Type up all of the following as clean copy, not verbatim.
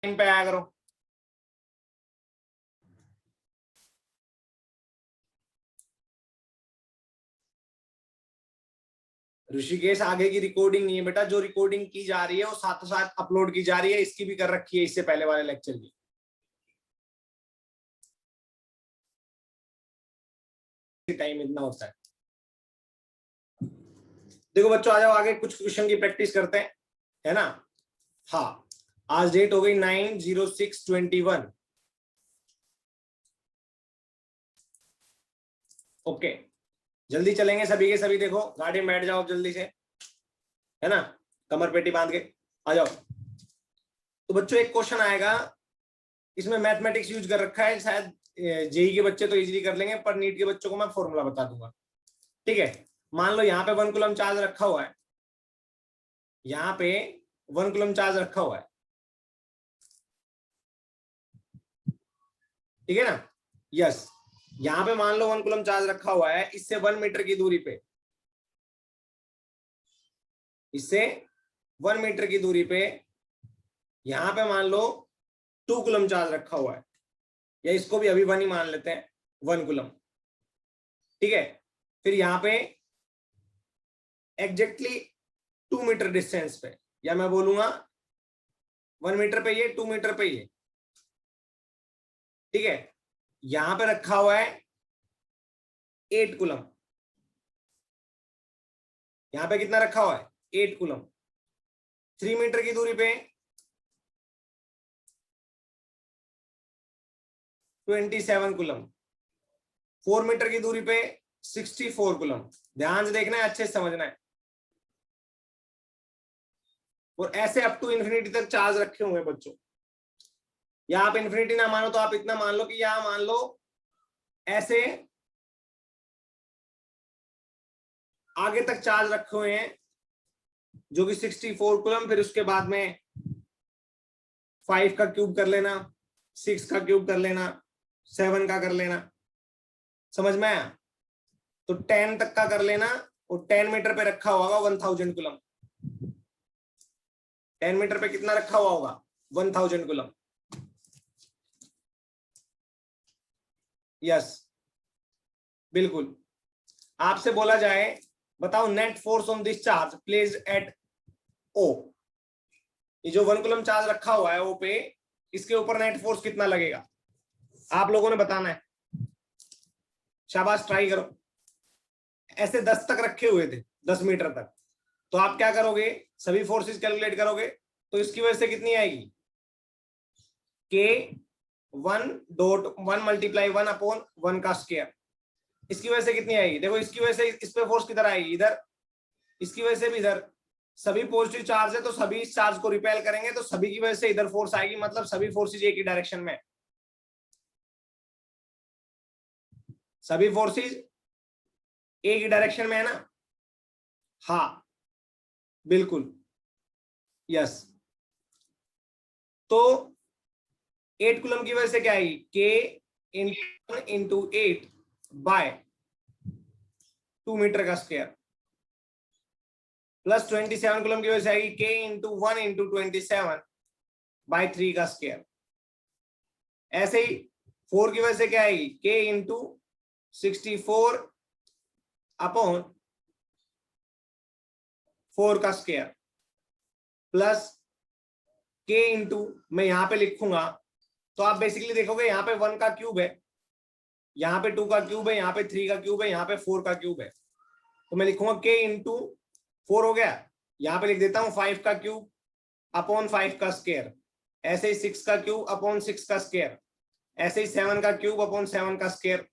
Time पे आया करो। ऋषिकेश आगे की रिकॉर्डिंग नहीं है बेटा, जो रिकॉर्डिंग की जा रही है वो साथ साथ अपलोड की जा रही है, इसकी भी कर रखी है इससे पहले वाले लेक्चर की। टाइम इतना होता है। देखो बच्चों आ जाओ आगे, कुछ क्वेश्चन की प्रैक्टिस करते हैं, है ना। हाँ, आज डेट हो गई 9/06/21। ओके, जल्दी चलेंगे सभी के सभी। देखो गाड़ी में बैठ जाओ जल्दी से, है ना, कमर पेटी बांध के आ जाओ। तो बच्चों एक क्वेश्चन आएगा, इसमें मैथमेटिक्स यूज कर रखा है, शायद जेई के बच्चे तो इजीली कर लेंगे, पर नीट के बच्चों को मैं फॉर्मूला बता दूंगा। ठीक है, मान लो यहाँ पे 1 कूलम चार्ज रखा हुआ है, यहाँ पे 1 कूलम चार्ज रखा हुआ है, ठीक है ना। यस, यहाँ पे मान लो 1 कूलम चार्ज रखा हुआ है, इससे 1 मीटर की दूरी पे, इससे 1 मीटर की दूरी पे यहाँ पे मान लो 2 कूलम चार्ज रखा हुआ है, या इसको भी अभी 1 ही मान लेते हैं, 1 कूलम। ठीक है, फिर यहाँ पे एग्जैक्टली 2 मीटर डिस्टेंस पे, या मैं बोलूंगा 1 मीटर पे ये, 2 मीटर पे ये, ठीक है, यहां पे रखा हुआ है 8 कूलम। यहां पे कितना रखा हुआ है? 8 कूलम। 3 मीटर की दूरी पे 27 कूलम। 4 मीटर की दूरी पे 64 कूलम। ध्यान से देखना है, अच्छे से समझना है। और ऐसे अप टू इन्फिनिटी तक चार्ज रखे हुए हैं बच्चों। या आप इन्फिनिटी ना मानो तो आप इतना मान लो कि यहां मान लो ऐसे आगे तक चार्ज रखे हुए हैं, जो कि 64 कूलम। फिर उसके बाद में 5 का क्यूब कर लेना, 6 का क्यूब कर लेना, 7 का कर लेना, समझ में आया? तो 10 तक का कर लेना, और 10 मीटर पे रखा होगा 1000 कूलम। 10 मीटर पे कितना रखा हुआ होगा? 1000 कूलम। यस, बिल्कुल। आपसे बोला जाए, बताओ net force on this charge placed at O. ये जो 1 कूलम चार्ज रखा हुआ है ओ पे, इसके ऊपर नेट फोर्स कितना लगेगा? आप लोगों ने बताना है। शाबाश, ट्राई करो। ऐसे 10 तक रखे हुए थे, 10 मीटर तक। तो आप क्या करोगे? सभी फोर्सेस कैलकुलेट करोगे, तो इसकी वजह से कितनी आएगी? K1.1 मल्टीप्लाई 1/1 का स्क्वायर। इसकी वजह से कितनी आएगी? देखो इसकी वजह से इस पे फोर्स किधर आएगी? इधर। इसकी वजह से भी इधर। सभी पॉजिटिव चार्ज है तो सभी इस चार्ज को रिपेल करेंगे, तो सभी की वजह से इधर फोर्स आएगी, मतलब सभी फोर्सेज एक ही डायरेक्शन में। सभी फोर्सेज एक ही डायरेक्शन में है ना? हाँ बिल्कुल, यस। तो 8 कूलम की वजह से क्या आएगी? K इंटू 8 बाय 2 मीटर का स्क्वायर, प्लस 27 कूलम की वजह से आएगी K इंटू 1 इंटू 27 बाय 3 का स्क्वायर। ऐसे ही 4 की वजह से क्या आएगी? K इंटू 64 अपॉन 4 का स्क्वायर, प्लस K इंटू, मैं यहां पे लिखूंगा तो आप बेसिकली देखोगे यहाँ पे 1 का क्यूब है, यहाँ पे 2 का क्यूब है, यहाँ पे 3 का क्यूब है, यहाँ पे 4 का क्यूब है। तो मैं लिखूंगा K इंटू 4 हो गया। यहाँ पे लिख देता हूँ 5 का क्यूब अपॉन 5 का स्क्वायर। ऐसे ही 6 का क्यूब अपॉन 6 का स्क्वायर। ऐसे ही 7 का क्यूब अपॉन 7 का स्क्वायर।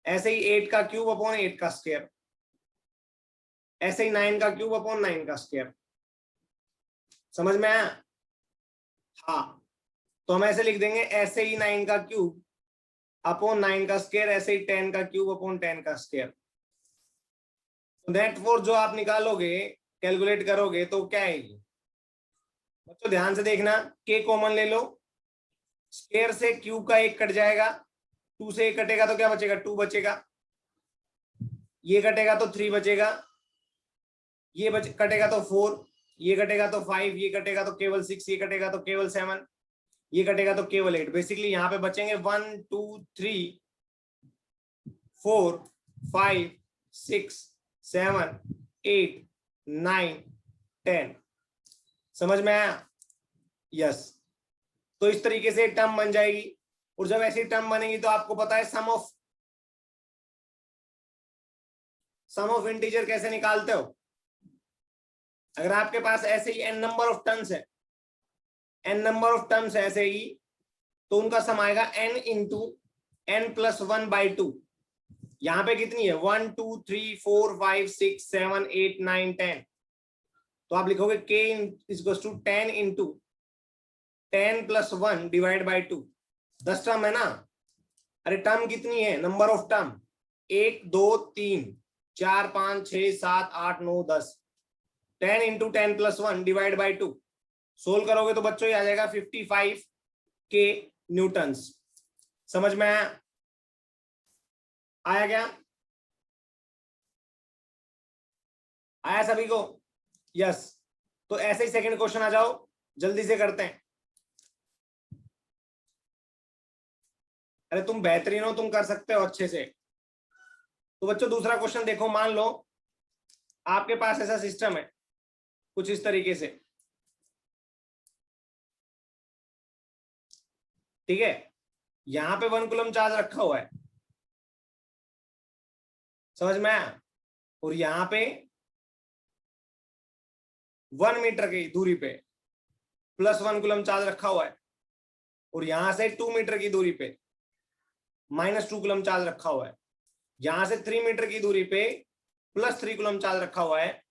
ऐसे ही 8 का क्यूब अपॉन 8 का स्क्वायर। ऐसे ही 9 का क्यूब अपॉन 9 का स्क्वायर। समझ में आया? हाँ, तो हम ऐसे लिख देंगे, ऐसे ही 9 का क्यूब अपॉन 9 का स्क्वायर, ऐसे ही 10 का क्यूब अपॉन 10 का स्क्वायर। नेट फोर्स जो आप निकालोगे, कैलकुलेट करोगे, तो क्या आएगी बच्चों? ध्यान से देखना, K कॉमन ले लो, स्क्वायर से क्यूब का 1 कट जाएगा, 2 से 1 कटेगा तो क्या बचेगा? 2 बचेगा। ये कटेगा तो 3 बचेगा, ये कटेगा तो 4, ये कटेगा तो 5, ये कटेगा तो केवल 6, ये कटेगा तो केवल 7, ये कटेगा तो केवल 8। बेसिकली यहाँ पे बचेंगे 1 2 3 4 5 6 7 8 9 10। समझ में आया? यस। तो इस तरीके से टर्म बन जाएगी। और जब ऐसी टर्म बनेगी तो आपको पता है सम ऑफ इंटीजर कैसे निकालते हो। अगर आपके पास ऐसे ही n नंबर ऑफ टर्म्स है, n नंबर ऑफ टर्म्स है ऐसे ही, तो उनका सम आएगा n into n plus 1 by 2। यहां पे कितनी है 1 2 3 4 5 6 7 8 9 10। तो आप लिखोगे k is to 10 into 10 plus 1 divide by 2। 10 term है ना। अरे टर्म कितनी है, number of term 1 2 3 4 5 6 7 8 9 10। 10 into 10 plus 1 divide by 2। Solve करोगे तो बच्चों ये आ जाएगा 55 के न्यूटन्स। समझ में आया? आया क्या? आया सभी को? यस। तो ऐसे ही सेकंड क्वेश्चन आ जाओ, जल्दी से करते हैं। अरे तुम बेहतरीन हो, तुम कर सकते हो अच्छे से। तो बच्चों दूसरा क्वेश्चन देखो। मान लो आपके पास ऐसा सिस्टम है कुछ इस तरीके से, ठीक है। यहां पे 1 कूलम चार्ज रखा हुआ है, समझ में आया? और यहां पे 1 मीटर की दूरी पे प्लस 1 कूलम चार्ज रखा हुआ है। और यहां से 2 मीटर की दूरी पे माइनस 2 कूलम चार्ज रखा हुआ है। यहां से 3 मीटर की दूरी पे प्लस 3 कूलम चार्ज रखा हुआ है।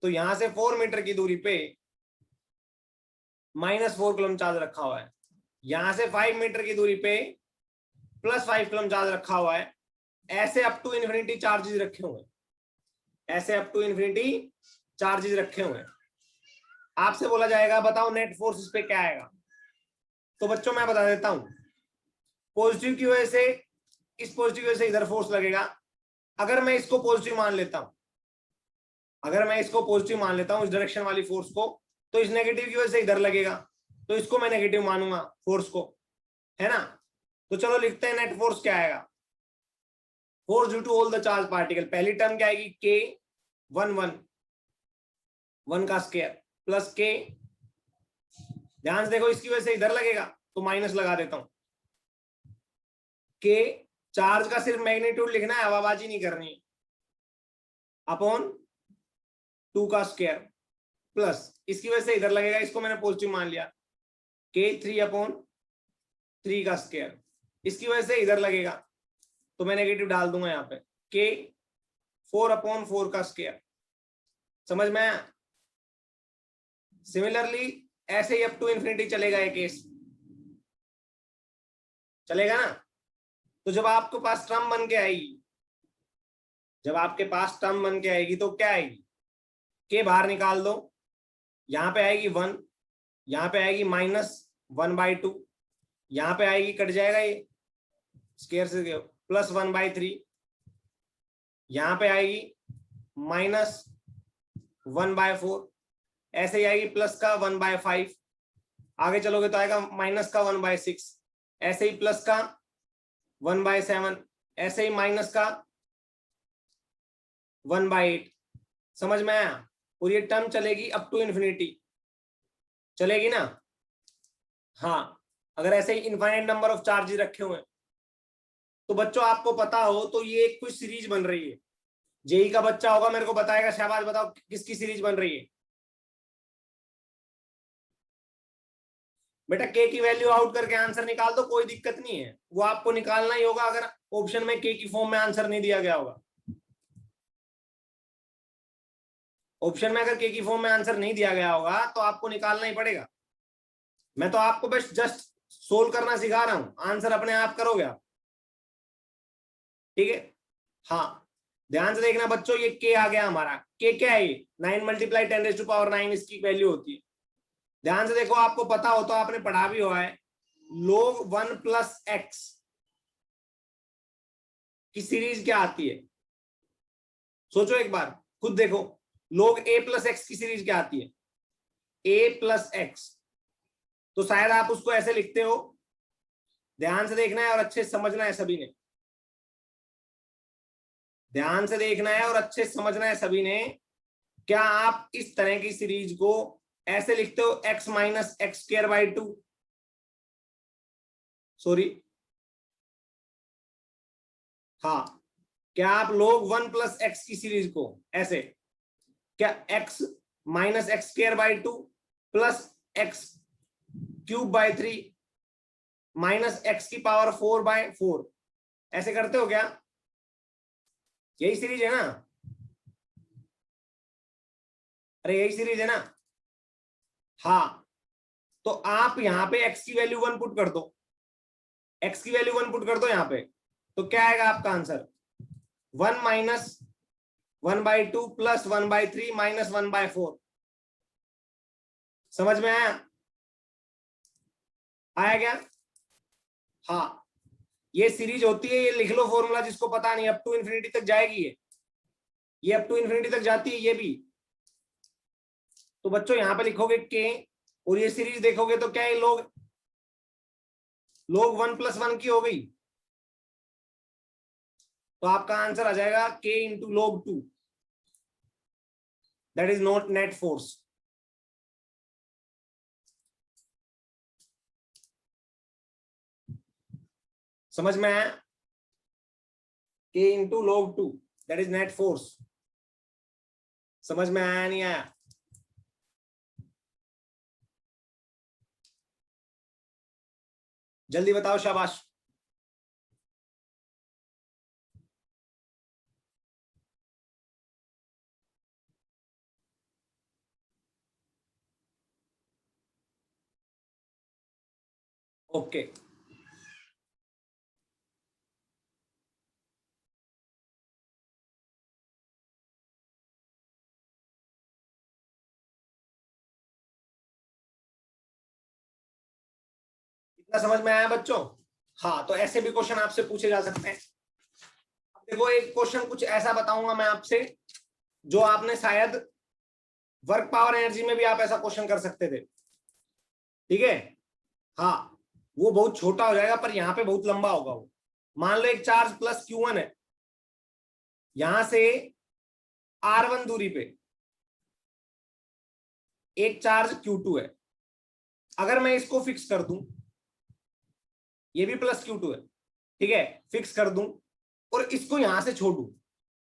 तो यहां से 4 मीटर की दूरी पे माइनस 4 कूलम चार्ज रखा हुआ है। यहां से 5 मीटर की दूरी पे प्लस 5 कूलम चार्ज रखा हुआ है। ऐसे अप टू इन्फिनिटी चार्जेस रखे हुए हैं, ऐसे अप टू इन्फिनिटी चार्जेस रखे हुए हैं। आपसे बोला जाएगा बताओ नेट फोर्स इस पे क्या आएगा। तो बच्चों मैं बता देता हूं, पॉजिटिव की वजह से, इस पॉजिटिव की वजह से इधर फोर्स लगेगा। अगर मैं इसको पॉजिटिव मान लेता हूं, अगर मैं इसको पॉजिटिव मान लेता हूं इस डायरेक्शन वाली फोर्स को, तो इस नेगेटिव की वजह से इधर लगेगा, तो इसको मैं नेगेटिव मानूंगा फोर्स को, है ना। तो चलो लिखते हैं नेट फोर्स क्या आएगा। Force due to all the charge particle, पहली टर्म क्या आएगी के 1 का स्क्वायर प्लस के, ध्यान से देखो इसकी वजह से इधर लगेगा तो माइनस लगा देता हूं। के चार्ज का सिर्फ मैग्नीट्यूड लिखना है, हवाबाजी नहीं करनी है, अपॉन 2 का स्क्वायर प्लस इसकी वजह से इधर लगेगा, इसको मैंने पॉजिटिव मान लिया, के 3/3 का स्क्वायर, इसकी वजह से इधर लगेगा तो मैं नेगेटिव डाल दूंगा यहाँ पे, के 4/4 का स्क्वायर। समझ में आया? सिमिलरली ऐसे ही अप टू इन्फिनिटी चलेगा ये केस, चलेगा ना। तो जब आपके पास टर्म बन के आएगी, जब आपके पास टर्म बन के आएगी तो क्या आएगी, के बाहर निकाल दो, यहां पे आएगी 1, यहां पे आएगी -1/2, यहां पे आएगी कट जाएगा ये स्क्वायर से प्लस 1/3, यहां पे आएगी -1/4, ऐसे ही आएगी प्लस का 1/5, आगे चलोगे तो आएगा माइनस का 1/6, ऐसे ही प्लस का 1/7, ऐसे ही माइनस का 1/8। समझ में आया? और ये टर्म चलेगी अप टू इन्फिनिटी, चलेगी ना। हाँ, अगर ऐसे ही इनफाइनाइट नंबर ऑफ चार्जेस रखे हुए हैं तो बच्चों आपको पता हो तो ये एक कुछ सीरीज बन रही है। जेई का बच्चा होगा मेरे को बताएगा, शाबाश बताओ किसकी सीरीज बन रही है। बेटा के की वैल्यू आउट करके आंसर निकाल दो, कोई दिक्कत नहीं है, वो आपको निकालना ही होगा अगर ऑप्शन में के की फॉर्म में आंसर नहीं दिया गया होगा। ऑप्शन में अगर के की फॉर्म में आंसर नहीं दिया गया होगा तो आपको निकालना ही पड़ेगा। मैं तो आपको बस जस्ट सोल्व करना सिखा रहा हूं, आंसर अपने आप करोगे आप, ठीक है। हाँ ध्यान से देखना बच्चों, ये के आ गया हमारा, के क्या है, 9 × 10⁹ इसकी वैल्यू होती है। ध्यान से देखो, आपको पता हो तो आपने पढ़ा भी हुआ है, log 1 + x की सीरीज क्या आती है, सोचो एक बार खुद देखो, log a + x की सीरीज क्या आती है। ए प्लस एक्स, तो शायद आप उसको ऐसे लिखते हो, ध्यान से देखना है और अच्छे से समझना है सभी ने, ध्यान से देखना है और अच्छे से समझना है सभी ने। क्या आप इस तरह की सीरीज को ऐसे लिखते हो, x minus x square by 2, sorry, हाँ, क्या आप लोग 1 प्लस एक्स की सीरीज को ऐसे, क्या x minus x square by 2 plus x cube by 3 minus x की पावर 4 बाय 4 ऐसे करते हो क्या? यही सीरीज है ना? अरे यही सीरीज है ना? हाँ, तो आप यहां पे x की वैल्यू 1 पुट कर दो, x की वैल्यू 1 पुट कर दो यहां पे, तो क्या आएगा आपका आंसर? 1 minus 1/2 plus 1/3 minus 1/4। समझ में आया? आया क्या? हाँ, ये सीरीज होती है, ये लिख लो फॉर्मूला जिसको पता नहीं, अप टू इन्फिनिटी तक जाएगी ये अप टू इन्फिनिटी तक जाती है ये भी। तो बच्चों यहां पे लिखोगे के, और ये सीरीज देखोगे तो क्या है, लोग 1 प्लस 1 की हो गई, तो आपका आंसर आ जाएगा k into log 2, that is not net force. समझ में आया? k into log 2 that is net force. समझ में आया नहीं आया? जल्दी बताओ, शाबाश। ओके, इतना समझ में आया बच्चों? हाँ, तो ऐसे भी क्वेश्चन आपसे पूछे जा सकते हैं। अब देखो, एक क्वेश्चन कुछ ऐसा बताऊंगा मैं आपसे, जो आपने शायद वर्क पावर एनर्जी में भी आप ऐसा क्वेश्चन कर सकते थे, ठीक है? हाँ, वो बहुत छोटा हो जाएगा पर यहाँ पे बहुत लंबा होगा वो। मान लो एक चार्ज प्लस Q1 है, यहां से R1 दूरी पे एक चार्ज Q2 है। अगर मैं इसको फिक्स कर दूं, ये भी प्लस Q2 है, ठीक है, फिक्स कर दूं, और इसको यहां से छोड़ू,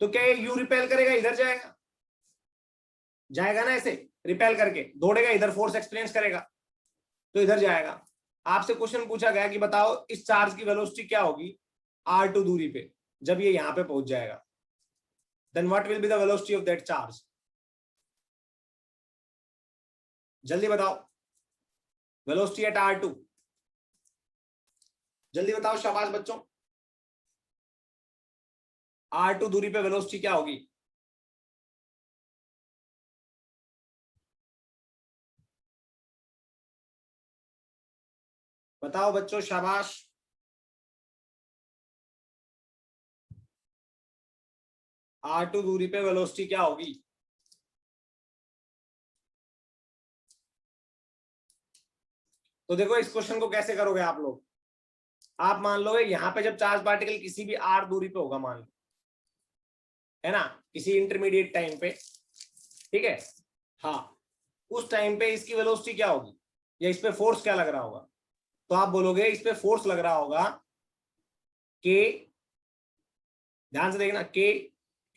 तो क्या ये यू रिपेल करेगा, इधर जाएगा? जाएगा ना, ऐसे रिपेल करके दौड़ेगा इधर, फोर्स एक्सपीरियंस करेगा, तो इधर जाएगा। आपसे क्वेश्चन पूछा गया कि बताओ इस चार्ज की वेलोसिटी क्या होगी R2 दूरी पे, जब ये यहां पे पहुंच जाएगा, then what will be the velocity of that charge? जल्दी बताओ, वेलोसिटी एट R2, जल्दी बताओ, शाबाश बच्चों। R2 दूरी पे वेलोसिटी क्या होगी? बताओ बच्चों, शाबाश। R2 दूरी पे वेलोसिटी क्या होगी? तो देखो, इस क्वेश्चन को कैसे करोगे आप लोग। आप मान लो यहां पे जब चार्ज पार्टिकल किसी भी R दूरी पे होगा, मान लो, है ना, किसी इंटरमीडिएट टाइम पे, ठीक है, हाँ, उस टाइम पे इसकी वेलोसिटी क्या होगी, या इस पे फोर्स क्या लग रहा होगा? तो आप बोलोगे इस पे फोर्स लग रहा होगा के, ध्यान से देखना, के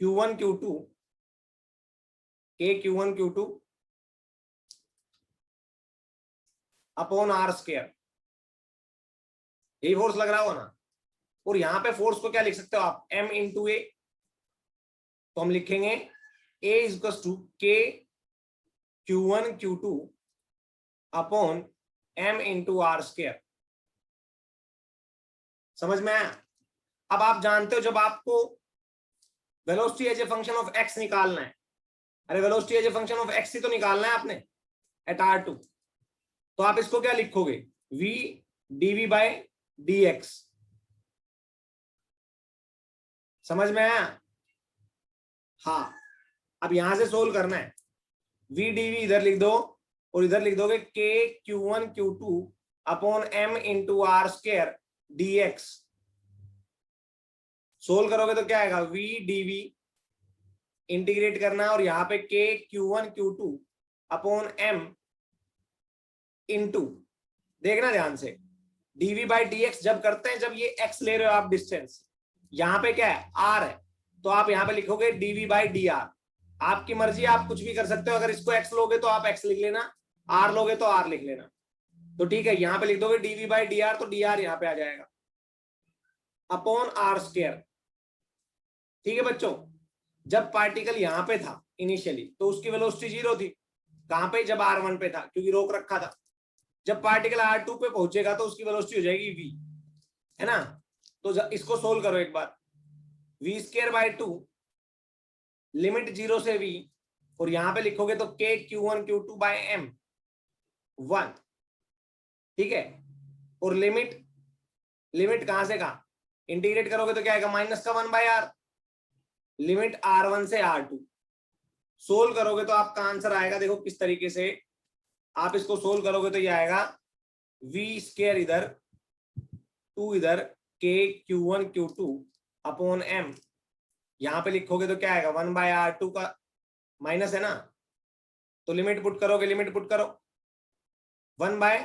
Q1 Q2, के Q1 Q2 upon R square, यही फोर्स लग रहा होगा ना। और यहां पे फोर्स को क्या लिख सकते हो आप, M इंटू ए, तो हम लिखेंगे A is equal to K Q1 Q2 upon M into are square. समझ में आया? अब आप जानते हो, जब आपको velocity as a function of X निकालना है, अरे velocity as a function of X ही तो निकालना है आपने एट R2, तो आप इसको क्या लिखोगे, v dv बाय dx। समझ में आया? हाँ, अब यहां से सोल्व करना है, v dv इधर लिख दो, और इधर लिख दोगे के Q1 Q2 upon m into are square dx। Solve करोगे तो क्या आएगा, v dv, इंटीग्रेट करना है और यहाँ पे के Q1 Q2 upon m into, देखना ध्यान से, dv बाई dx जब करते हैं, जब ये x ले रहे हो आप डिस्टेंस, यहाँ पे क्या है r है, तो आप यहाँ पे लिखोगे dv बाई dr। आपकी मर्जी, आप कुछ भी कर सकते हो, अगर इसको x लोगे तो आप x लिख लेना, r लोगे तो r लिख लेना। तो ठीक है, यहाँ पे लिख दोगे dv बाई dr, तो dr यहाँ पे आ जाएगा अपॉन आर स्क्वायर। ठीक है बच्चों, जब पार्टिकल यहाँ पे था इनिशियली तो उसकी वेलोसिटी 0 थी, कहां पे, जब r1 पे था, क्योंकि रोक रखा था। जब पार्टिकल r2 पे पहुंचेगा तो उसकी वेलोसिटी हो जाएगी v, है ना। तो इसको सोल्व करो एक बार, v स्क्वायर बाई 2 लिमिट 0 से v, और यहां पे लिखोगे तो k Q1 Q2 by m 1। ठीक है, और लिमिट कहां से कहां, इंटीग्रेट करोगे तो क्या आएगा, माइनस का 1 बाई r, लिमिट r1 से r2। सोल्व करोगे तो आपका आंसर आएगा, देखो किस तरीके से आप इसको सोल्व करोगे तो ये आएगा v स्क्वायर इधर 2 इधर k Q1 Q2 upon m, यहां पे लिखोगे तो क्या आएगा 1 बाय r2 का माइनस है ना, तो लिमिट पुट करोगे, लिमिट पुट करो 1 bye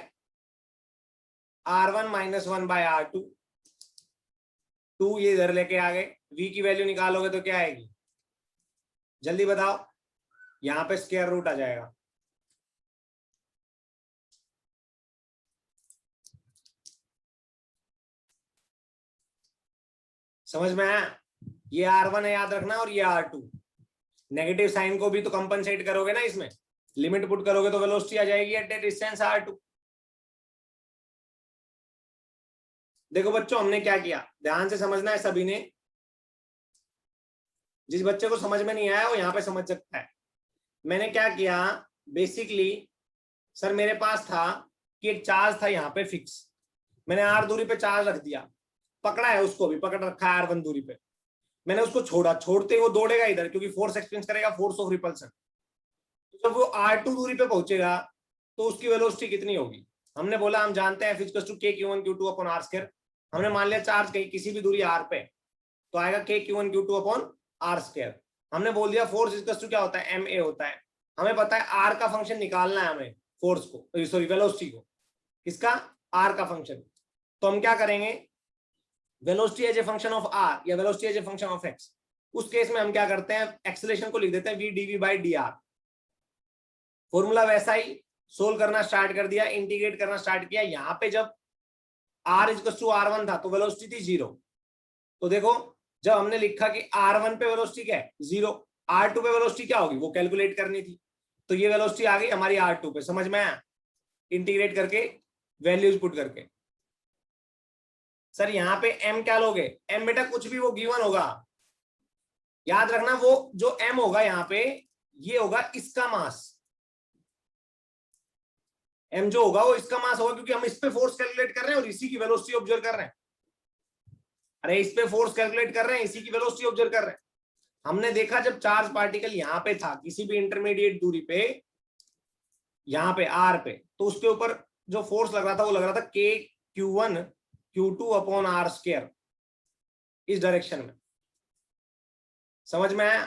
r1 minus 1 bye r2, 2 ये इधर लेके आ गए, v की वैल्यू निकालोगे तो क्या आएगी, जल्दी बताओ, यहां पे स्क्वायर रूट आ जाएगा। समझ में आया, ये r1 है याद रखना, और ये r2, नेगेटिव साइन को भी तो कंपनसेट करोगे ना इसमें, लिमिट पुट करोगे तो वेलोसिटी आ जाएगी एट ए डिस्टेंस r2। देखो बच्चों हमने क्या किया, ध्यान से समझना है सभी ने, जिस बच्चे को समझ में नहीं आया वो यहाँ पे समझ सकता है। मैंने क्या किया, बेसिकली सर मेरे पास था कि एक चार्ज था यहाँ पे फिक्स, मैंने r दूरी पे चार्ज रख दिया, पकड़ा है, उसको भी पकड़ रखा है r1 दूरी पे, मैंने उसको छोड़ा, छोड़ते वो दौड़ेगा इधर, क्योंकि फोर्स एक्सपीरियंस करेगा, फोर्स ऑफ रिपल्सन। तो जब वो r2 दूरी पे पहुंचेगा तो उसकी वेलोसिटी कितनी होगी, हमने बोला हम जानते हैं F = k Q1 Q2 upon r square. हमने मान लिया चार्ज कहीं किसी भी दूरी r पे, तो आएगा k Q1 Q2 upon r square. हमने बोल दिया फोर्स = क्या होता है, ma होता है। हमें पता है r का फंक्शन निकालना है हमें, फोर्स को, सॉरी वेलोसिटी को, किसका, r का फंक्शन। तो हम क्या करेंगे, velocity as a function of r या velocity as a function of x, उस केस में हम क्या करते हैं, एक्सेलरेशन को लिख देते हैं v dv by dr। Formula वैसा ही, सोल्व करना स्टार्ट कर दिया, इंटीग्रेट करना स्टार्ट किया। यहाँ पे जब r = r1 था तो वेलोसिटी थी 0, तो देखो जब हमने लिखा कि r1 पे वेलोसिटी क्या है 0, r2 पे वेलोसिटी क्या होगी वो कैलकुलेट करनी थी, तो ये वेलोसिटी आ गई हमारी r2 पे। समझ में आया, इंटीग्रेट करके वैल्यूज पुट करके। सर यहाँ पे m क्या लोगे, m बेटा कुछ भी वो गिवन होगा, याद रखना, वो जो m होगा यहाँ पे ये होगा इसका मास, m जो होगा वो इसका मास होगा, क्योंकि हम इस पे फोर्स कैलकुलेट कर रहे हैं और इसी की वेलोसिटी ऑब्जर्व कर रहे हैं। अरे इस पे फोर्स कैलकुलेट कर रहे हैं, इसी की वेलोसिटी ऑब्जर्व कर रहे हैं। हमने देखा जब चार्ज पार्टिकल यहाँ पे था किसी भी इंटरमीडिएट दूरी पे, यहाँ पे r पे, तो उसके ऊपर जो फोर्स लग रहा था वो लग रहा था k Q1 Q2 upon r square, इस डायरेक्शन में। समझ में आया,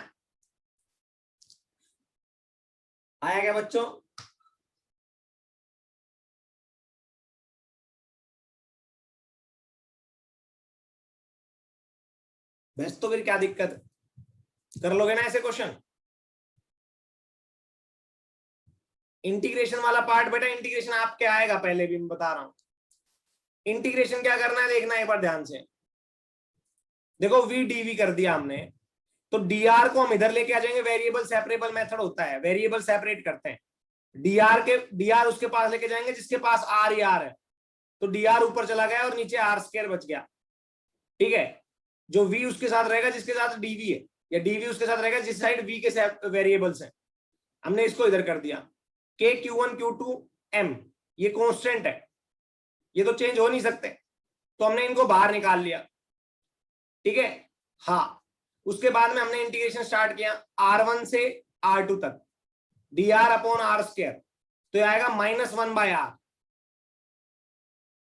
आया क्या बच्चों, बस तो फिर क्या दिक्कत, कर लोगे ना ऐसे क्वेश्चन। इंटीग्रेशन वाला पार्ट बेटा, इंटीग्रेशन आपके आएगा, पहले भी मैं बता रहा हूं, इंटीग्रेशन क्या करना है देखना एक बार ध्यान से। देखो v dv कर दिया हमने, तो dr को हम इधर लेके आ जाएंगे, वेरिएबल सेपरेबल मेथड होता है, वेरिएबल सेपरेट करते हैं, dr उसके पास लेके जाएंगे जिसके पास r ही r है, तो dr ऊपर चला गया और नीचे r स्क्वायर बच गया। ठीक है, जो v उसके साथ रहेगा जिसके साथ dv है, या dv उसके साथ रहेगा जिस साइड v के वेरिएबल्स है। हमने इसको इधर कर दिया, k Q1 Q2 m, ये कांस्टेंट है, ये तो चेंज हो नहीं सकते, तो हमने इनको बाहर निकाल लिया। ठीक है, हाँ, उसके बाद में हमने इंटीग्रेशन स्टार्ट किया r1 से r2 तक, dr अपॉन r स्क्वायर, तो ये आएगा -1/r।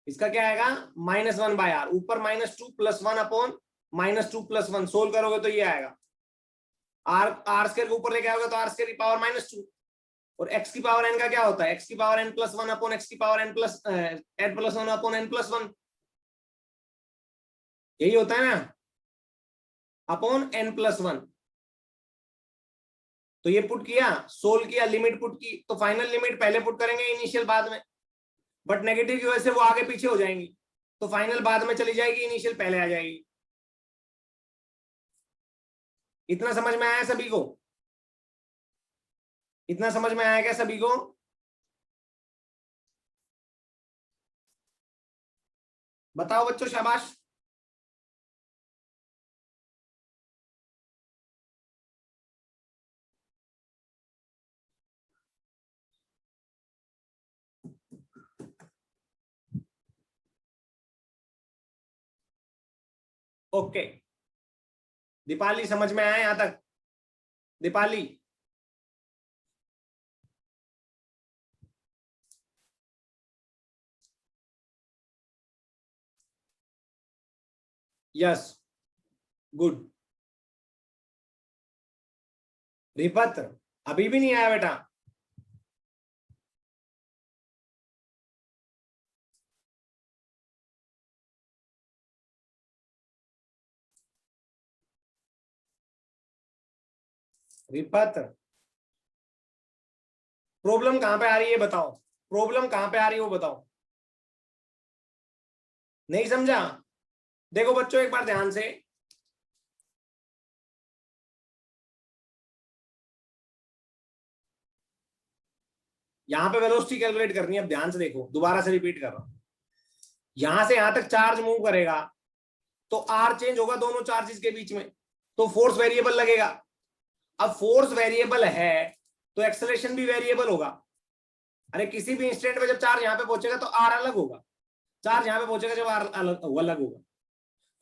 इसका क्या आएगा -1/r, ऊपर -2 + 1 अपॉन -2 + 1 सोल्व करोगे तो ये आएगा r स्क्वायर को ऊपर लेके आओगे तो r स्क्वायर की पावर -2, और x की पावर n का क्या होता है x की पावर n + 1 अपॉन x की पावर n + 1 अपॉन n + 1, यही होता है ना, अपॉन n + 1। तो ये पुट किया, सोल्व किया, लिमिट पुट की, तो फाइनल लिमिट पहले पुट करेंगे, इनिशियल बाद में, बट नेगेटिव की वजह से वो आगे पीछे हो जाएंगी, तो फाइनल बाद में चली जाएगी, इनिशियल पहले आ जाएगी। इतना समझ में आया सभी को? इतना समझ में आया क्या सभी को? बताओ बच्चों, शाबाश। ओके, दीपाली समझ में आया यहां तक? Deepali, yes, good. रिपत अभी भी नहीं आया बेटा? रिपत, प्रॉब्लम कहां पे आ रही है बताओ, प्रॉब्लम कहां पे आ रही है वो बताओ। नहीं समझा? देखो बच्चों एक बार ध्यान से, यहां पे वेलोसिटी कैलकुलेट करनी है, अब ध्यान से देखो, दोबारा से रिपीट कर रहा हूं। यहां से यहां तक चार्ज मूव करेगा तो आर चेंज होगा दोनों चार्जेस के बीच में, तो फोर्स वेरिएबल लगेगा। अब फोर्स वेरिएबल है तो एक्सेलरेशन भी वेरिएबल होगा। अरे किसी भी इंस्टेंट में जब चार्ज यहां पे पहुंचेगा तो आर अलग होगा, चार्ज यहां पे पहुंचेगा जब आर अलग होगा।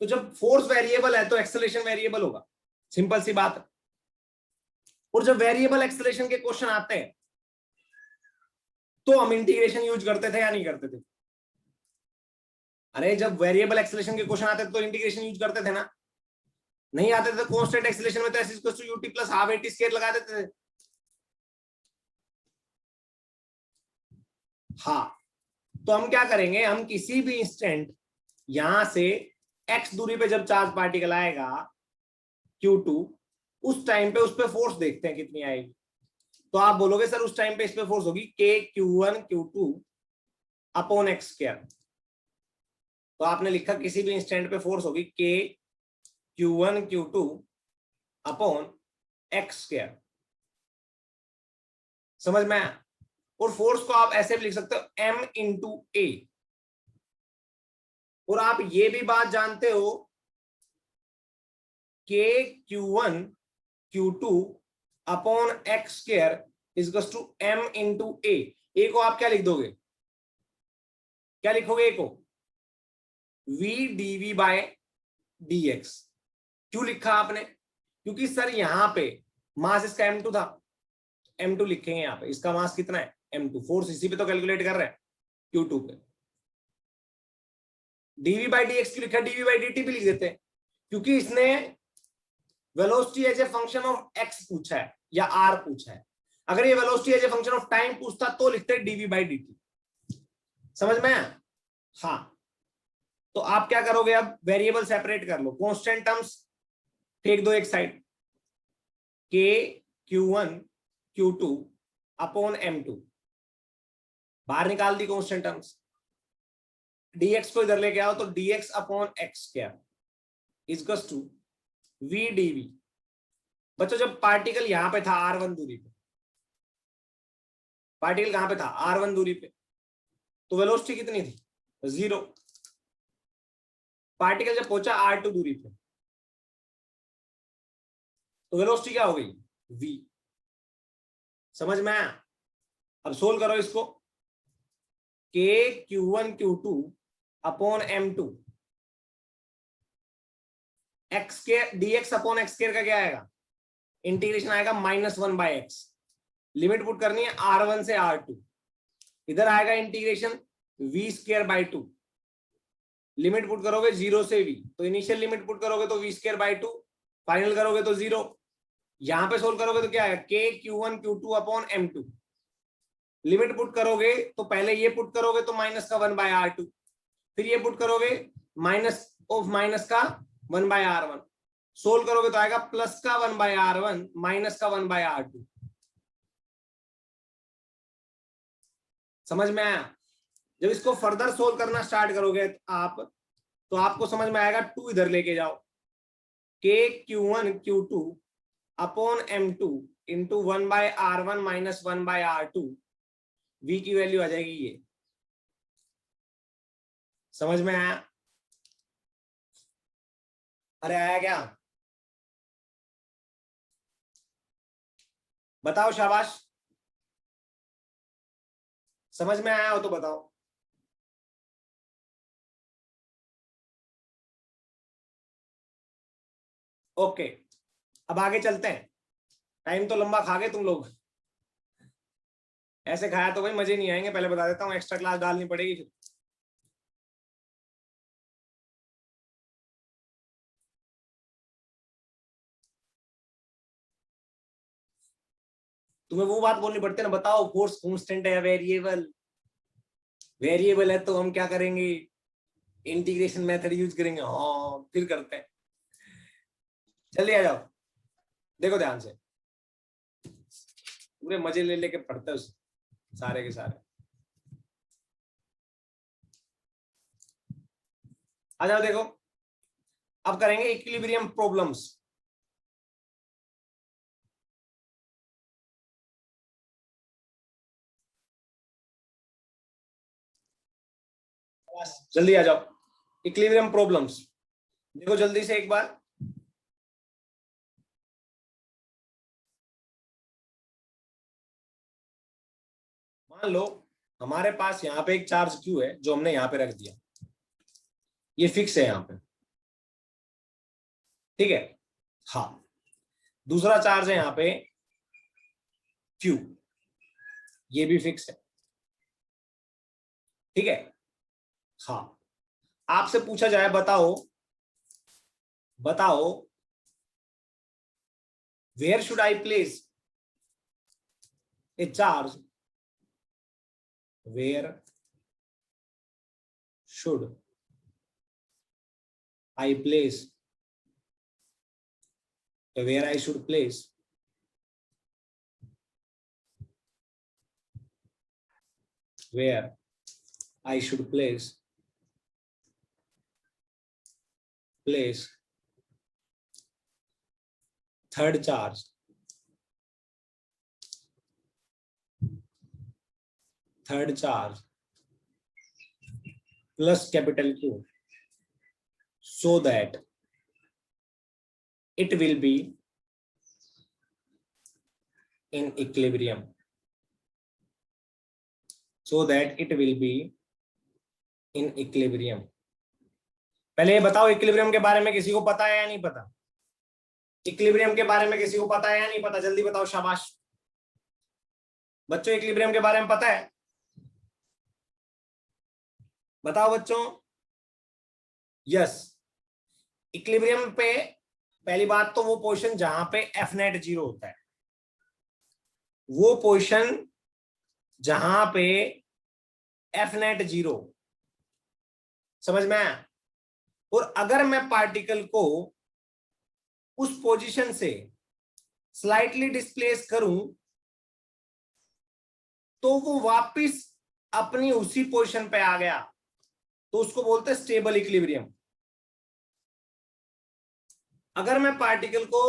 तो जब फोर्स वेरिएबल है तो एक्सेलरेशन वेरिएबल होगा, सिंपल सी बात है। और जब वेरिएबल एक्सेलरेशन के क्वेश्चन आते हैं तो हम इंटीग्रेशन यूज करते थे या नहीं करते थे? अरे जब वेरिएबल एक्सेलरेशन के क्वेश्चन आते थे तो इंटीग्रेशन यूज करते थे ना? नहीं आते थे तो कांस्टेंट एक्सेलरेशन में तो s = ut + ½ at² लगा देते थे। हाँ, तो हम क्या करेंगे, हम किसी भी इंस्टेंट यहां से x दूरी पे जब चार्ज पार्टिकल आएगा q2, उस टाइम पे उस पे फोर्स देखते हैं कितनी आएगी। तो आप बोलोगे सर उस टाइम पे इस पे फोर्स होगी k q1 q2 upon x²। तो आपने लिखा किसी भी इंस्टेंट पे फोर्स होगी k q1 q2 upon x²। समझ में आया? और फोर्स को आप ऐसे भी लिख सकते हो m × a। और आप ये भी बात जानते हो k q1 q2 upon x² = m × a। a को आप क्या लिख दोगे, क्या लिखोगे a को? v dv/dx। क्यों लिखा आपने? क्योंकि सर यहां पे मास इसका m2 था, m2 लिखेंगे यहां पे, इसका मास कितना है m2, फोर्स इसी पे तो कैलकुलेट कर रहे हैं q2 पे। dv/dx क्यों लिखा, dv/dt भी लिख देते हैं, क्योंकि इसने velocity as a function of x पूछा है या r पूछा है। अगर ये velocity as a function of time पूछता तो लिखते dv/dt। समझ में? हाँ, तो आप क्या करोगे, अब वेरिएबल सेपरेट कर लो, कांस्टेंट टर्म्स फेंक दो एक side, k q1 q2 upon m2 बाहर निकाल दी कांस्टेंट टर्म्स। dx को इधर लेके आओ तो dx upon x² = v dv। बच्चों जब पार्टिकल यहां पे था r1 दूरी पे, पार्टिकल कहां पे था r1 दूरी पे, तो वेलोसिटी कितनी थी 0। पार्टिकल जब पहुंचा r2 दूरी पे तो वेलोसिटी क्या हो गई v। समझ में आया? अब सोल्व करो इसको, k q1 q2 upon m2 dx upon x² का क्या आएगा, इंटीग्रेशन आएगा -1/x। लिमिट पुट करनी है r1 से r2, इधर आएगा integration v square by 2, limit put करोगे 0 से v, तो इनिशियल लिमिट पुट करोगे तो v स्क्वायर बाई 2, फाइनल करोगे तो 0। यहां पे सोल्व करोगे तो क्या है, k q1 q2 upon m2, limit put करोगे तो पहले ये पुट करोगे तो माइनस का 1/r2, फिर ये पुट करोगे माइनस ऑफ माइनस का 1/r1, सोल्व करोगे तो आएगा प्लस का 1/r1 माइनस का 1/r2। समझ में आया? जब इसको फर्दर सोल्व करना स्टार्ट करोगे आप, तो आपको समझ में आएगा 2 इधर लेके जाओ, k q1 q2 upon m2 into 1/r1 minus 1/r2, v की वैल्यू आ जाएगी ये। समझ में आया? अरे आया क्या? बताओ शाबाश, समझ में आया हो तो बताओ। ओके, अब आगे चलते हैं, टाइम तो लंबा खा गए तुम लोग, ऐसे खाया तो भाई मजे नहीं आएंगे, पहले बता देता हूँ, एक्स्ट्रा क्लास डालनी पड़ेगी फिर। तुम्हें वो बात बोलनी पड़ती है ना, बताओ फोर्स कांस्टेंट है या वेरिएबल? वेरिएबल है तो हम क्या करेंगे, इंटीग्रेशन मेथड यूज करेंगे। हाँ फिर करते हैं, जल्दी आ जाओ, देखो ध्यान से, पूरे मजे ले लेके पढ़ते हो सारे के सारे। आ जाओ, देखो अब करेंगे इक्विलिब्रियम प्रॉब्लम्स। जल्दी आ जाओ, इक्विलिब्रियम प्रॉब्लम्स देखो जल्दी से एक बार। मान लो हमारे पास यहाँ पे एक चार्ज क्यू है जो हमने यहाँ पे रख दिया, ये फिक्स है यहाँ पे, ठीक है। हाँ, दूसरा चार्ज है यहाँ पे क्यू, ये भी फिक्स है, ठीक है। हाँ, आपसे पूछा जाए बताओ, बताओ where should I place a charge, where should I place, where I should place where I should place third charge plus capital Q, so that it will be in equilibrium, so that it will be in equilibrium। पहले ये बताओ equilibrium के बारे में किसी को पता है या नहीं पता? इक्विलिब्रियम के बारे में किसी को पता है या नहीं पता? जल्दी बताओ शाबाश बच्चों, इक्विलिब्रियम के बारे में पता है? बताओ बच्चों। यस, इक्विलिब्रियम पे पहली बात तो वो पोजीशन जहां पे एफ नेट 0 होता है, वो पोजीशन जहां पे एफ नेट 0, समझ में आया? और अगर मैं पार्टिकल को उस पोजीशन से स्लाइटली डिस्प्लेस करूं तो वो वापस अपनी उसी पोजीशन पे आ गया, तो उसको बोलते हैं स्टेबल इक्विलिब्रियम। अगर मैं पार्टिकल को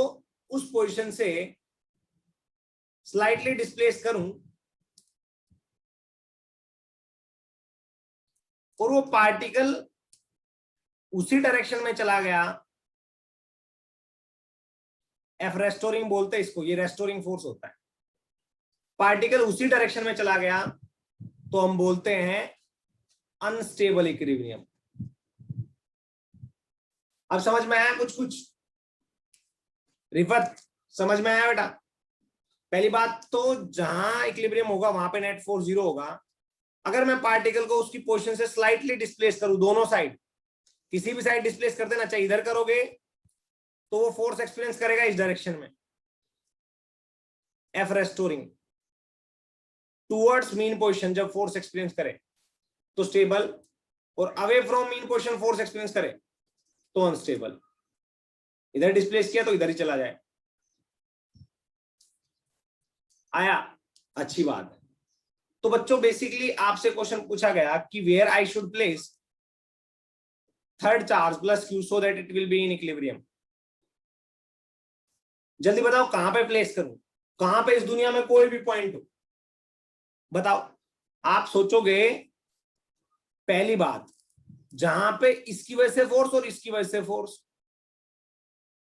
उस पोजीशन से स्लाइटली डिस्प्लेस करूं और वो पार्टिकल उसी डायरेक्शन में चला गया, एफ रेस्टोरिंग बोलते हैं इसको, ये रेस्टोरिंग फोर्स होता है, पार्टिकल उसी डायरेक्शन में चला गया तो हम बोलते हैं अनस्टेबल इक्विलिब्रियम। अब समझ में आया कुछ कुछ? रिफत समझ में आया बेटा? पहली बात तो जहां इक्विलिब्रियम होगा वहां पे नेट फोर्स 0 होगा, अगर मैं पार्टिकल को उसकी पोजीशन से स्लाइटली डिस्प्लेस करूं, दोनों साइड, किसी भी साइड डिस्प्लेस कर देना, चाहे इधर करोगे तो वो फोर्स एक्सपीरियंस करेगा इस डायरेक्शन में, F restoring towards mean position, जब फोर्स एक्सपीरियंस करे तो स्टेबल, और away from mean position force experience करे तो अनस्टेबल। इधर डिस्प्लेस किया तो इधर ही चला जाए। आया, अच्छी बात है। तो बच्चों बेसिकली आपसे क्वेश्चन पूछा गया कि where I should place third charge plus q so that it will be in equilibrium. जल्दी बताओ कहां पे प्लेस करूं, कहां पे इस दुनिया में कोई भी पॉइंट हो, बताओ। आप सोचोगे पहली बात, जहां पे इसकी वजह से फोर्स और इसकी वजह से फोर्स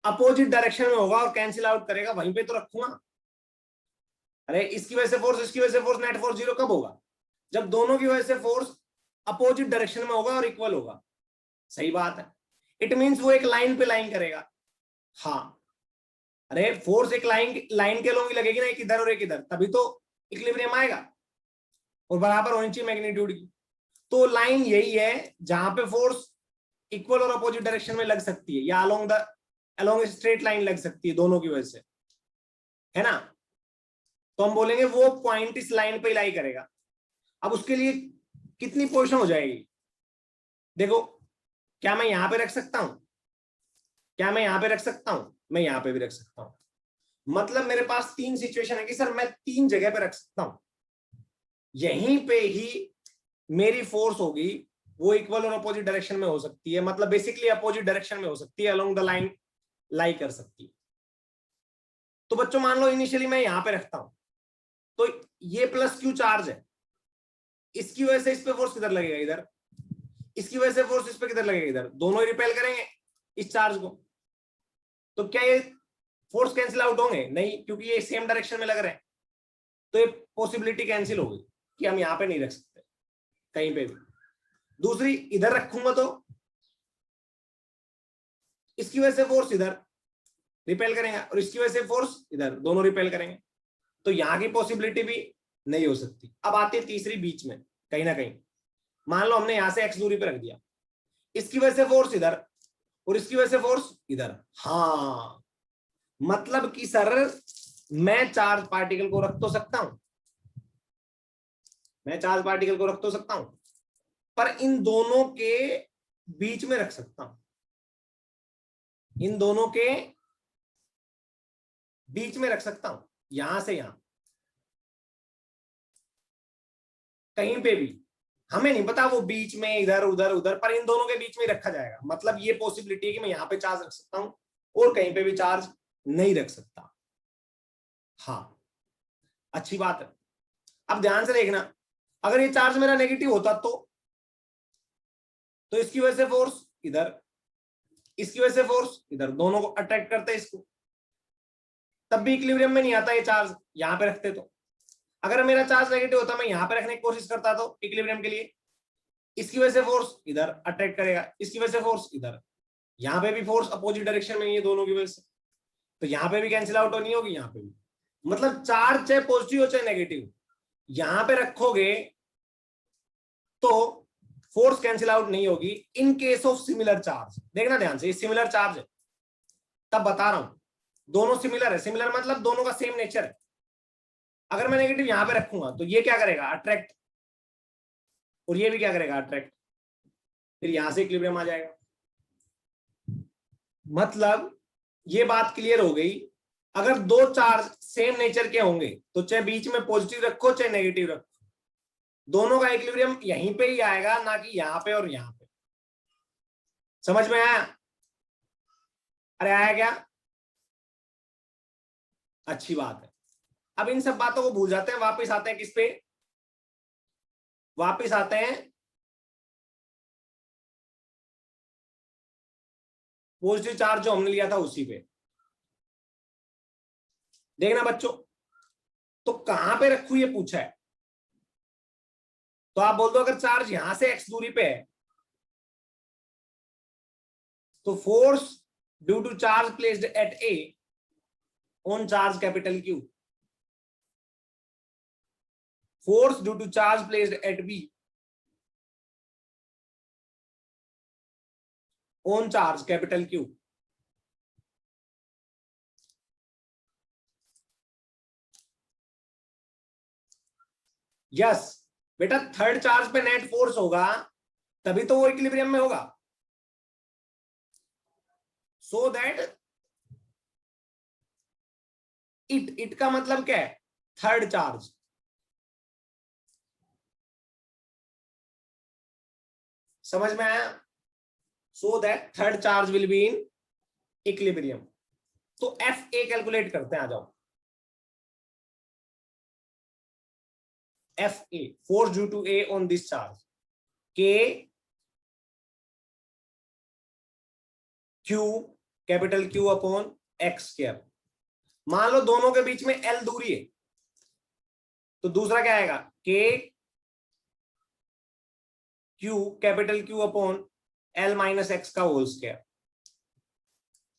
अपोजिट डायरेक्शन में होगा और कैंसिल आउट करेगा, वहीं पे तो रखूंगा। अरे इसकी वजह से फोर्स, इसकी वजह से फोर्स, नेट फोर्स जीरो कब होगा? जब दोनों की वजह से फोर्स अपोजिट डायरेक्शन में होगा और इक्वल होगा। सही बात है। इट मींस वो एक लाइन पे लाइन करेगा। हाँ, अरे फोर्स एक लाइन के लोग लगेगी ना, एक इधर और एक इधर, तभी तो इक्विलिब्रियम आएगा, और बराबर होनी चाहिए मैग्नीट्यूड की। तो लाइन यही है जहां पे फोर्स इक्वल और अपोजिट डायरेक्शन में लग सकती है, या अलोंग स्ट्रेट लाइन लग सकती है दोनों की वजह से, है ना। तो हम बोलेंगे वो पॉइंट इस लाइन पे लाई करेगा। अब उसके लिए कितनी पोजीशन हो जाएगी? देखो, क्या मैं यहां पे रख सकता हूं? क्या मैं यहां पे रख सकता हूं? मैं यहां पे भी रख सकता हूं। मतलब मेरे पास तीन सिचुएशन है कि सर मैं तीन जगह पे रख सकता हूं। यहीं पे ही मेरी फोर्स होगी, वो इक्वल और अपोजिट डायरेक्शन में हो सकती है, मतलब बेसिकली अपोजिट डायरेक्शन में हो सकती है, अलोंग द लाइन लाई कर सकती है। तो बच्चों मान लो इनिशियली मैं यहां पे रखता हूं, तो ये प्लस क्यू चार्ज है, इसकी वजह से इस पे फोर्स किधर लगेगा? इधर। इसकी वजह से फोर्स इस पे किधर लगेगा? इधर। दोनों ही रिपेल करेंगे इस चार्ज को। तो क्या ये फोर्स कैंसिल आउट होंगे? नहीं, क्योंकि ये सेम डायरेक्शन में लग रहे हैं। तो ये पॉसिबिलिटी कैंसिल हो गई कि हम यहां पे नहीं रख सकते कहीं पे भी। दूसरी, इधर रखूंगा तो इसकी वजह से फोर्स इधर रिपेल करेंगे और इसकी वजह से फोर्स इधर, दोनों रिपेल करेंगे, तो यहां की पॉसिबिलिटी भी नहीं हो सकती। अब आती है तीसरी बीच में, कहीं ना कहीं मान लो हमने यहां से एक्स दूरी पे रख दिया, इसकी वजह से फोर्स इधर और इसकी वजह से फोर्स इधर। हाँ, मतलब कि सर मैं चार्ज पार्टिकल को रख तो सकता हूं, मैं चार्ज पार्टिकल को रख तो सकता हूं, पर इन दोनों के बीच में रख सकता हूं, इन दोनों के बीच में रख सकता हूं, यहां से यहां, कहीं पे भी। हमें नहीं पता वो बीच में इधर उधर उधर, पर इन दोनों के बीच में रखा जाएगा। मतलब ये पॉसिबिलिटी है कि मैं यहां पे चार्ज रख सकता हूं और कहीं पे भी चार्ज नहीं रख सकता। हाँ, अच्छी बात है। अब ध्यान से देखना, अगर ये चार्ज मेरा नेगेटिव होता तो इसकी वजह से फोर्स इधर, इसकी वजह से फोर्स इधर, दोनों को अट्रैक्ट करते इसको, तब भी इक्विलिब्रियम में नहीं आता ये चार्ज, यहां पे रखते तो। अगर मेरा चार्ज नेगेटिव होता, मैं यहां पे रखने की कोशिश करता तो इक्विलिब्रियम के लिए, इसकी वजह से फोर्स इधर अट्रैक्ट करेगा, इसकी वजह से फोर्स इधर, यहां पे भी फोर्स अपोजिट डायरेक्शन में ही है दोनों की वजह से, तो यहां पे भी कैंसिल आउट नहीं होगी, यहां पे भी। मतलब चार्ज चाहे पॉजिटिव हो चाहे नेगेटिव, यहां पे रखोगे तो फोर्स कैंसिल आउट नहीं होगी in case of similar charge. देखना ध्यान से, ये सिमिलर चार्ज है तब बता रहा हूं, दोनों सिमिलर है। सिमिलर मतलब दोनों का सेम नेचर है। अगर मैं नेगेटिव यहां पे रखूंगा तो ये क्या करेगा? अट्रैक्ट, और ये भी क्या करेगा? अट्रैक्ट, फिर यहां से इक्विलिब्रियम आ जाएगा। मतलब ये बात क्लियर हो गई, अगर दो चार्ज सेम नेचर के होंगे तो चाहे बीच में पॉजिटिव रखो चाहे नेगेटिव रखो, दोनों का इक्विलिब्रियम यहीं पे ही आएगा, ना कि यहां पे और यहां पे। समझ में आया? अरे आया क्या? अच्छी बात है। अब इन सब बातों को भूल जाते हैं, वापस आते हैं किस पे? वापस आते हैं पॉजिटिव चार्ज जो हमने लिया था उसी पे। देखना बच्चों, तो कहां पे रखू ये पूछा है, तो आप बोल दो अगर चार्ज यहां से x दूरी पे है तो force due to charge placed at a on charge capital Q, force due to charge placed at B on charge capital Q. Yes बेटा, थर्ड चार्ज पे नेट फोर्स होगा तभी तो वो इक्विलिब्रियम में होगा. सो दैट इट का मतलब क्या है? Third charge. समझ में आया? So that third charge will be in equilibrium. तो एफ ए कैलकुलेट करते हैं, आ जाओ. F A, force due to A on this charge, k q capital Q upon x square. मान लो दोनों के बीच में एल दूरी है, तो दूसरा क्या आएगा? K q capital Q upon l minus x का होल स्क्वायर.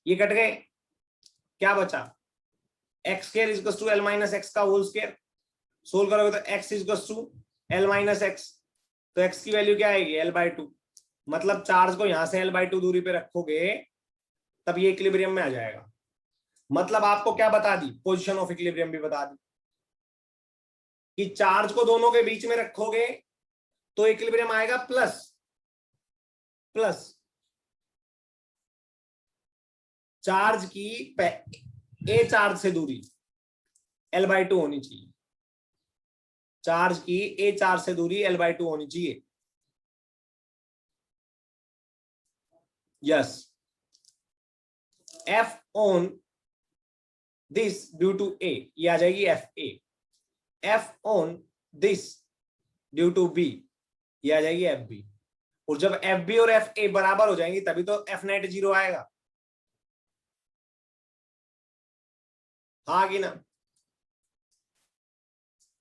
ये कट गए, क्या बचा? X square is to l minus x का होल स्क्वायर. सोल्व करोगे तो x is to l minus x, तो एक्स की वैल्यू क्या आएगी? L by two. मतलब चार्ज को यहां से एल बाई टू दूरी पे रखोगे तब ये इक्विलिब्रियम में आ जाएगा. मतलब आपको क्या बता दी? पोजीशन ऑफ इक्विलिब्रियम भी बता दी कि चार्ज को दोनों के बीच में रखोगे तो इक्विलिब्रियम आएगा प्लस प्लस चार्ज की ए चार्ज से दूरी एल बाई टू होनी चाहिए. चार्ज की ए चार्ज से दूरी एल बाई टू होनी चाहिए. Yes, F on this due to A, ये आ जाएगी F A. F on this due to B, ये आ जाएगी एफ बी. और जब एफ बी और एफ ए बराबर हो जाएंगी तभी तो एफ नेट जीरो आएगा. हाँ कि ना?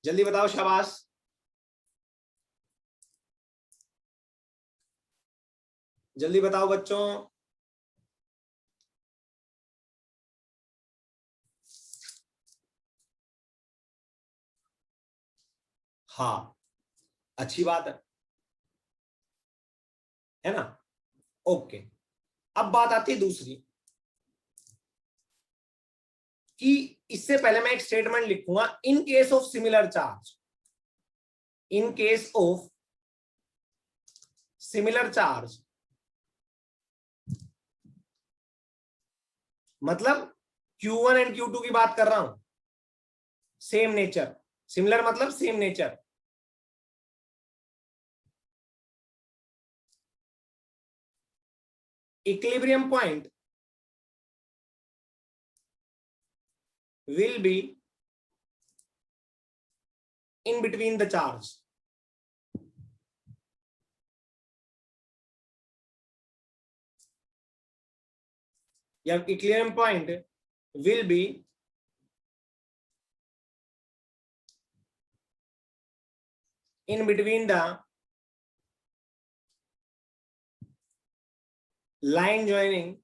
जल्दी बताओ, शाबाश. जल्दी बताओ बच्चों. हाँ, अच्छी बात है ना? ओके. अब बात आती है दूसरी कि इससे पहले मैं एक स्टेटमेंट लिखूंगा. In case of similar charge, in case of similar charge मतलब Q1 एंड Q2 की बात कर रहा हूं. सेम नेचर, सिमिलर मतलब same nature. Equilibrium point will be in between the charge. या equilibrium point will be in between the line joining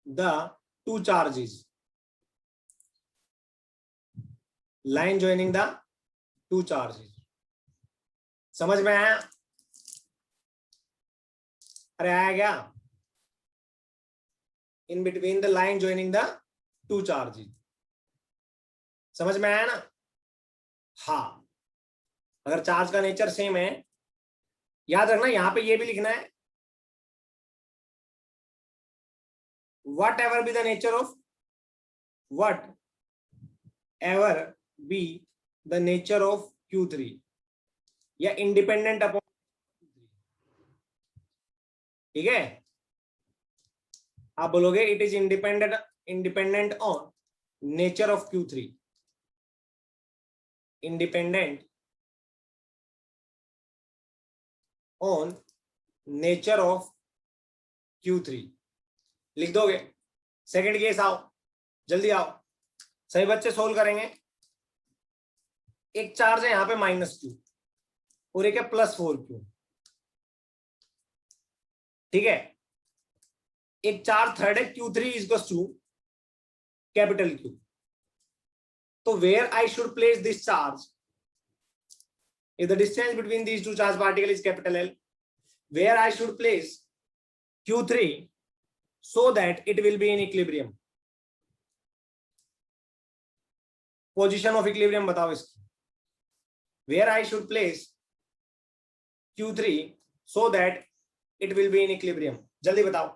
the two charges. Line joining the two charges. समझ में आया? अरे आया क्या? In between the line joining the two charges. समझ में आया ना? हाँ, अगर चार्ज का नेचर सेम है, याद रखना यहां पे ये भी लिखना है, whatever be the nature of, whatever be the nature of Q3 या इंडिपेंडेंट अपॉन. ठीक है, आप बोलोगे it is independent on nature of Q3, independent on nature of Q3 लिख दोगे. सेकंड केस आओ, जल्दी आओ, सही बच्चे सोल्व करेंगे. एक चार्ज है यहां पे -Q और एक है +4Q. ठीक है, एक चार्ज थर्ड है Q3 is two capital Q. तो where I should place this charge if the distance between these two charge particle is capital L, where I should place Q3 so that it will be in equilibrium. Position of equilibrium बताओ इसकी. Where I should place Q3 so that it will be in equilibrium. जल्दी बताओ.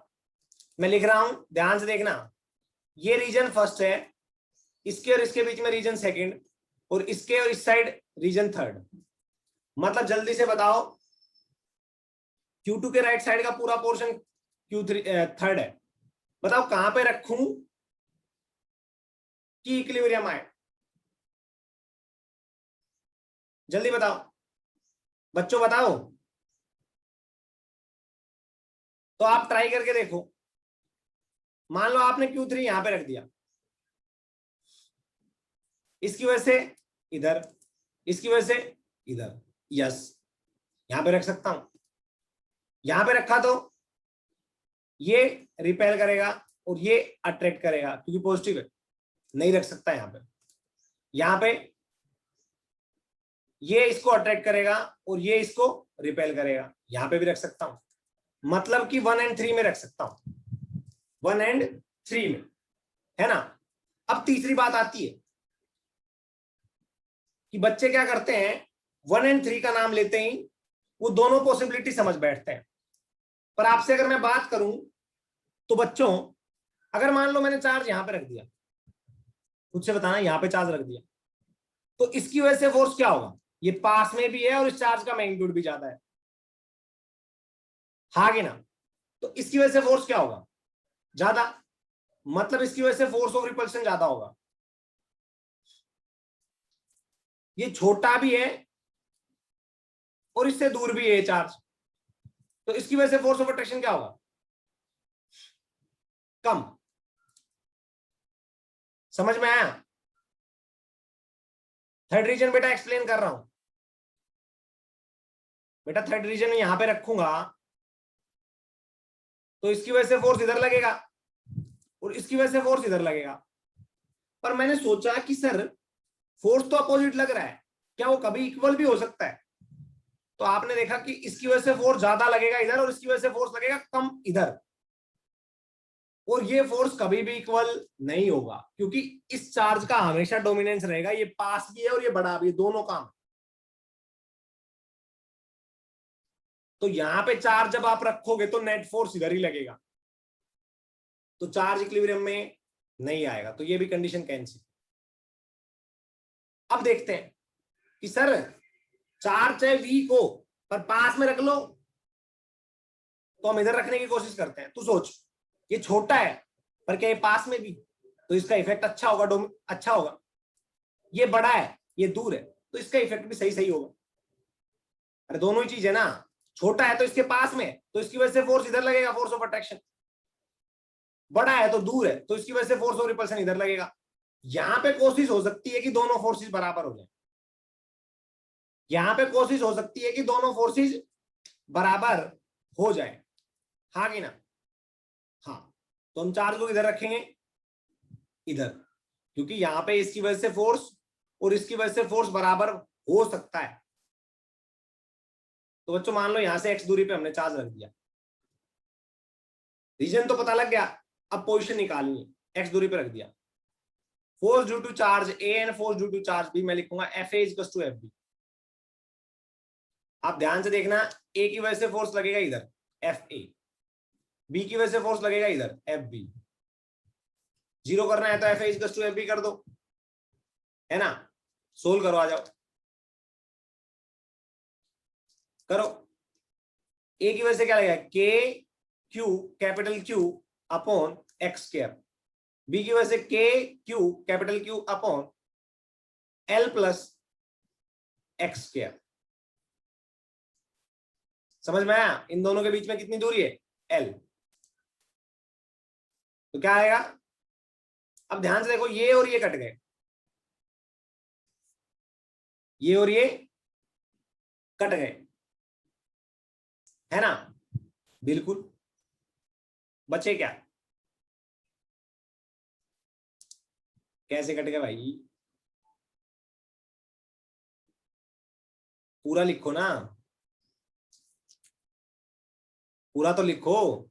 मैं लिख रहा हूं, ध्यान से देखना. ये रीजन फर्स्ट है, इसके और इसके बीच में रीजन सेकंड, और इसके और इस साइड रीजन थर्ड. मतलब जल्दी से बताओ, Q2 के राइट साइड का पूरा पोर्शन Q3 थर्ड है. बताओ कहां पे रखूं कि इक्विलिब्रियम आए. जल्दी बताओ बच्चों, बताओ. तो आप ट्राई करके देखो. मान लो आपने Q3 यहां पे रख दिया, इसकी वजह से इधर, इसकी वजह से इधर. यस, यहां पे रख सकता हूं. यहां पे रखा तो ये रिपेल करेगा और ये अट्रैक्ट करेगा क्योंकि पॉजिटिव है. नहीं रख सकता यहां पे. यहां पे ये इसको अट्रैक्ट करेगा और ये इसको रिपेल करेगा. यहां पे भी रख सकता हूं. मतलब कि 1 और 3 में रख सकता हूं. 1 और 3 में, है ना. अब तीसरी बात आती है कि बच्चे क्या करते हैं, 1 और 3 का नाम लेते ही वो दोनों पॉसिबिलिटी समझ बैठते हैं. पर आपसे अगर मैं बात करूं तो बच्चों, अगर मान लो मैंने चार्ज यहां पे रख दिया, खुद से बताना, यहां पे चार्ज रख दिया, तो इसकी वजह से फोर्स क्या होगा. ये पास में भी है और इस चार्ज का मैग्नीट्यूड भी ज्यादा है, हाँ कि ना. तो इसकी वजह से फोर्स क्या होगा, ज्यादा. मतलब इसकी वजह से फोर्स ऑफ रिपल्शन ज्यादा होगा. ये छोटा भी है और इससे दूर भी है चार्ज, तो इसकी वजह से फोर्स ऑफ अट्रैक्शन क्या होगा, कम. समझ में आया. थर्ड रीजन बेटा एक्सप्लेन कर रहा हूं. बेटा थर्ड रीजन में यहां पे रखूंगा तो इसकी वजह से फोर्स इधर लगेगा और इसकी वजह से फोर्स इधर लगेगा. पर मैंने सोचा कि सर फोर्स तो अपोजिट लग रहा है, क्या वो कभी इक्वल भी हो सकता है. तो आपने देखा कि इसकी वजह से फोर्स ज्यादा लगेगा इधर और इसकी वजह से फोर्स लगेगा कम इधर. और ये फोर्स कभी भी इक्वल नहीं होगा क्योंकि इस चार्ज का हमेशा डोमिनेंस रहेगा. ये पास भी है और ये बड़ा भी है, दोनों काम. तो यहां पे चार्ज जब आप रखोगे तो नेट फोर्स इधर ही लगेगा, तो चार्ज इक्विलिब्रियम में नहीं आएगा. तो ये भी कंडीशन कैंसिल. अब देखते हैं कि सर चार्ज चाहे वीक हो पर पास में रख लो, तो हम इधर रखने की कोशिश करते हैं. तू सोच, ये छोटा है पर क्या ये पास में भी, तो इसका इफेक्ट अच्छा होगा, अच्छा होगा. ये बड़ा है, ये दूर है, तो इसका इफेक्ट भी सही सही होगा. अरे दोनों ही चीज है ना. छोटा है तो इसके पास में, तो इसकी वजह से फोर्स इधर लगेगा, फोर्स ऑफ अट्रैक्शन. बड़ा है तो दूर है, तो इसकी वजह से फोर्स ऑफ रिपल्शन इधर लगेगा. यहां पे कोशिश हो सकती है कि दोनों फोर्सेस बराबर हो जाए. यहां पे कोशिश हो सकती है कि दोनों फोर्सेस बराबर हो जाए, हाँ कि ना. हाँ, तो हम चार्ज को इधर रखेंगे, इधर, क्योंकि यहां पे इसकी वजह से फोर्स और इसकी वजह से फोर्स बराबर हो सकता है. तो बच्चों मान लो यहां से x दूरी पे हमने चार्ज रख दिया, रीजन तो पता लग गया. अब पोजीशन निकालनी है. x दूरी पे रख दिया, force due to charge A and force due to charge B मैं लिखूंगा FA इक्वल्स टू FB. आप ध्यान से देखना, A की वजह से फोर्स लगेगा इधर FA, B की वजह से फोर्स लगेगा इधर FB. जीरो करना है तो FA इक्वल्स टू FB कर दो, है ना. सोल्व करो, आ जाओ करो. A की वजह से क्या लगेगा, K Q capital Q upon x square. B की वजह से K Q capital Q upon L plus x square. समझ में आया. इन दोनों के बीच में कितनी दूरी है, L. तो क्या आएगा, अब ध्यान से देखो, ये और ये कट गए, ये और ये कट गए, है ना. बिल्कुल. बचे क्या, कैसे कट गया भाई? पूरा लिखो ना, पूरा तो लिखो।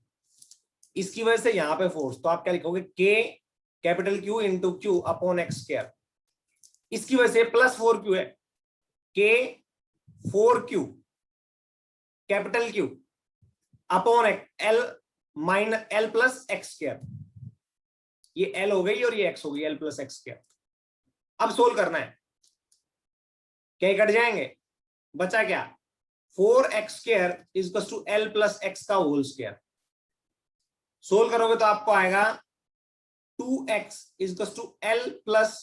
इसकी वजह से यहां पे फोर्स, तो आप क्या लिखोगे? K capital Q into q upon x square. इसकी वजह से प्लस 4 क्यू है, k 4 q capital Q upon l minus l plus x square. ये एल हो गई और ये एक्स हो गई, एल प्लस एक्स स्क्वायर। अब सोल्व करना है, क्या कट जाएंगे? बचा क्या? 4x² is to l plus x का होल स्क्वायर। सोल्व करोगे तो आपको आएगा 2x is to l plus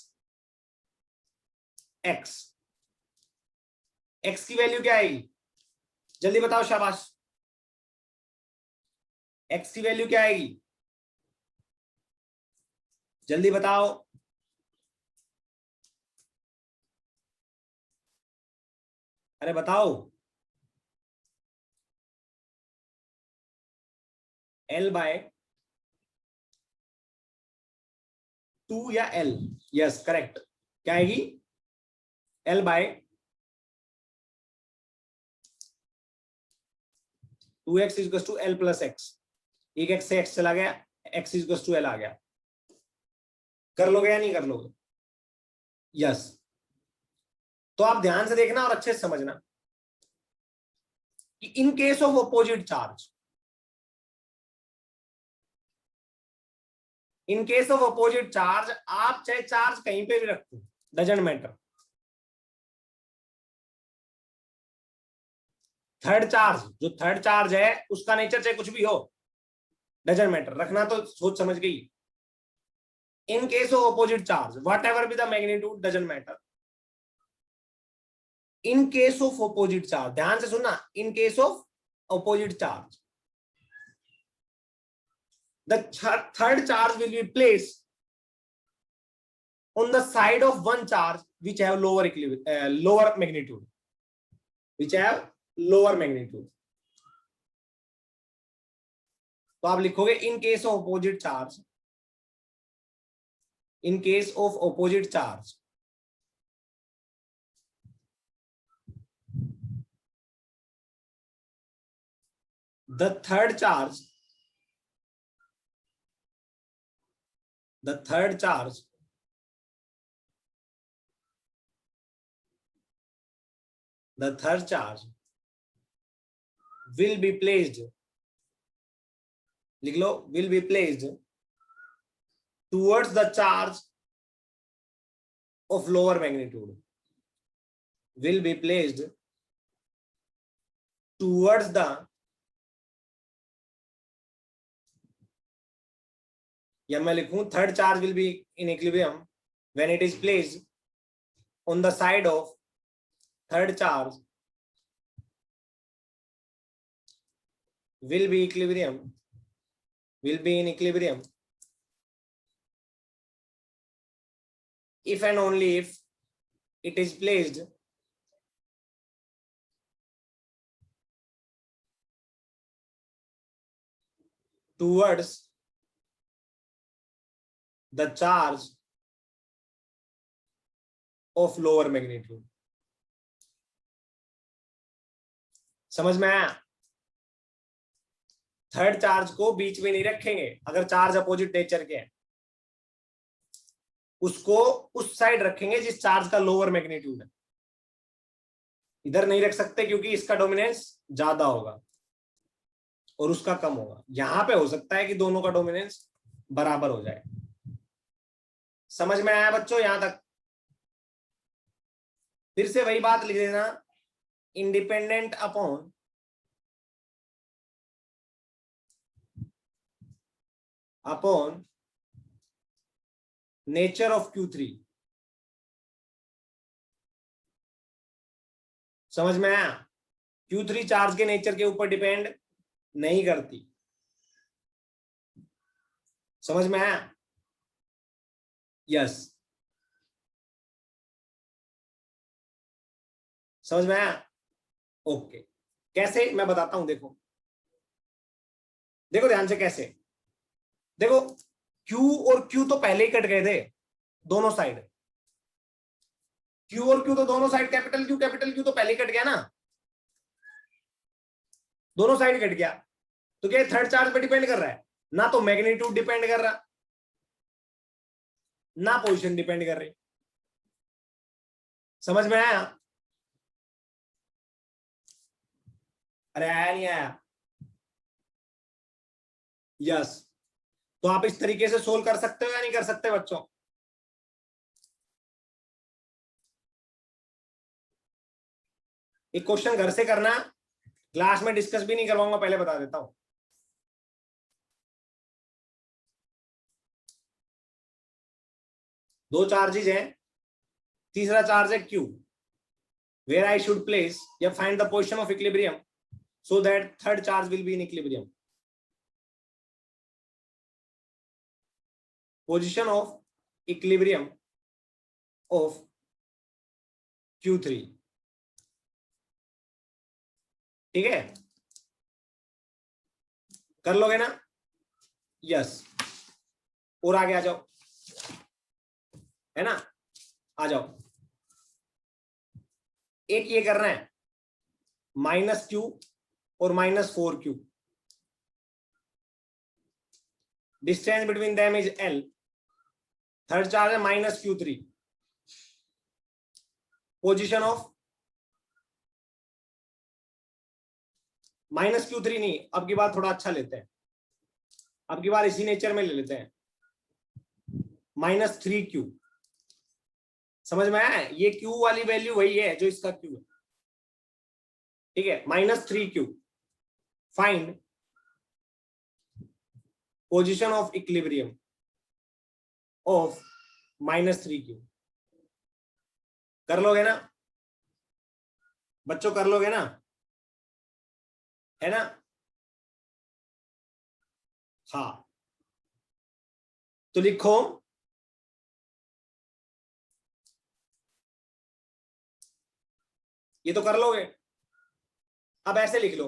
x. X की वैल्यू क्या आएगी? जल्दी बताओ, शाबाश। एक्स की वैल्यू क्या आएगी? जल्दी बताओ। अरे बताओ। एल बाय 2 या एल? Yes correct. क्या आएगी? L by 2x is to l plus x. एक एक्स से एक्स चला गया, एक्स इज टू एल आ गया। कर लोगे या नहीं कर लोगे? यस। तो आप ध्यान से देखना और अच्छे से समझना कि in case of opposite charge, in case of opposite charge, आप चाहे चार्ज कहीं पे भी रखो, डजंट मैटर। थर्ड चार्ज, जो थर्ड चार्ज है उसका नेचर चाहे कुछ भी हो, डजंट मैटर, रखना तो सोच समझ गई। In case of opposite charge what ever be the magnitude doesn't matter. In case of opposite charge, ध्यान से सुनना, in case of opposite charge the third charge will be placed on the side of one charge which have lower magnitude, which have lower magnitude. तो आप लिखोगे in case of opposite charge, in case of opposite charge the third charge will be placed, लिख लो, will be placed towards the charge of lower magnitude, will be placed towards the, या मैं लिखूं third charge will be in equilibrium when it is placed on the side of third charge will be equilibrium, will be in equilibrium if and only if it is placed towards the charge of lower magnitude. समझ में आया? Third charge को बीच में नहीं रखेंगे, अगर charge opposite nature के हैं उसको उस साइड रखेंगे जिस चार्ज का लोअर मैग्नीट्यूड है। इधर नहीं रख सकते क्योंकि इसका डोमिनेंस ज्यादा होगा और उसका कम होगा। यहां पे हो सकता है कि दोनों का डोमिनेंस बराबर हो जाए। समझ में आया बच्चों यहां तक? फिर से वही बात लिख देना, independent upon nature of Q3। समझ में आया? Q3 चार्ज के नेचर के ऊपर डिपेंड नहीं करती। समझ में आया? यस। समझ में आया? ओके। कैसे, मैं बताता हूं। देखो देखो ध्यान से कैसे। देखो Q और Q तो पहले ही कट गए थे, दोनों साइड, क्यू और क्यू तो दोनों साइड, कैपिटल क्यू तो पहले कट गया ना, दोनों साइड कट गया। तो क्या थर्ड चार्ज पे डिपेंड कर रहा है? ना तो मैग्नीट्यूड डिपेंड कर रहा, ना पोजीशन डिपेंड कर रही। समझ में आया? अरे आया नहीं आया? यस। तो आप इस तरीके से सोल्व कर सकते हो या नहीं कर सकते बच्चों? एक क्वेश्चन घर से करना, क्लास में डिस्कस भी नहीं करवाऊंगा, पहले बता देता हूं। दो चार्जेज हैं, तीसरा चार्ज है Q, where I should place या find the position of equilibrium so that third charge will be in equilibrium. Position of equilibrium of Q3, ठीक है? कर लोगे ना? यस। और आगे आ जाओ, है ना? आ जाओ। एक ये करना है -Q और -4Q, distance between them is L, third charge है -Q3, पोजीशन ऑफ -Q3 नहीं, अब की बार थोड़ा अच्छा लेते हैं, अब की बार इसी नेचर में ले लेते हैं, -3Q। समझ में आया? ये Q वाली वैल्यू वही है जो इसका Q है, ठीक है? -3Q, find position of equilibrium of -3Q। कर लोगे ना बच्चों? कर लोगे ना? है ना? हाँ, तो लिखो ये तो कर लोगे। अब ऐसे लिख लो,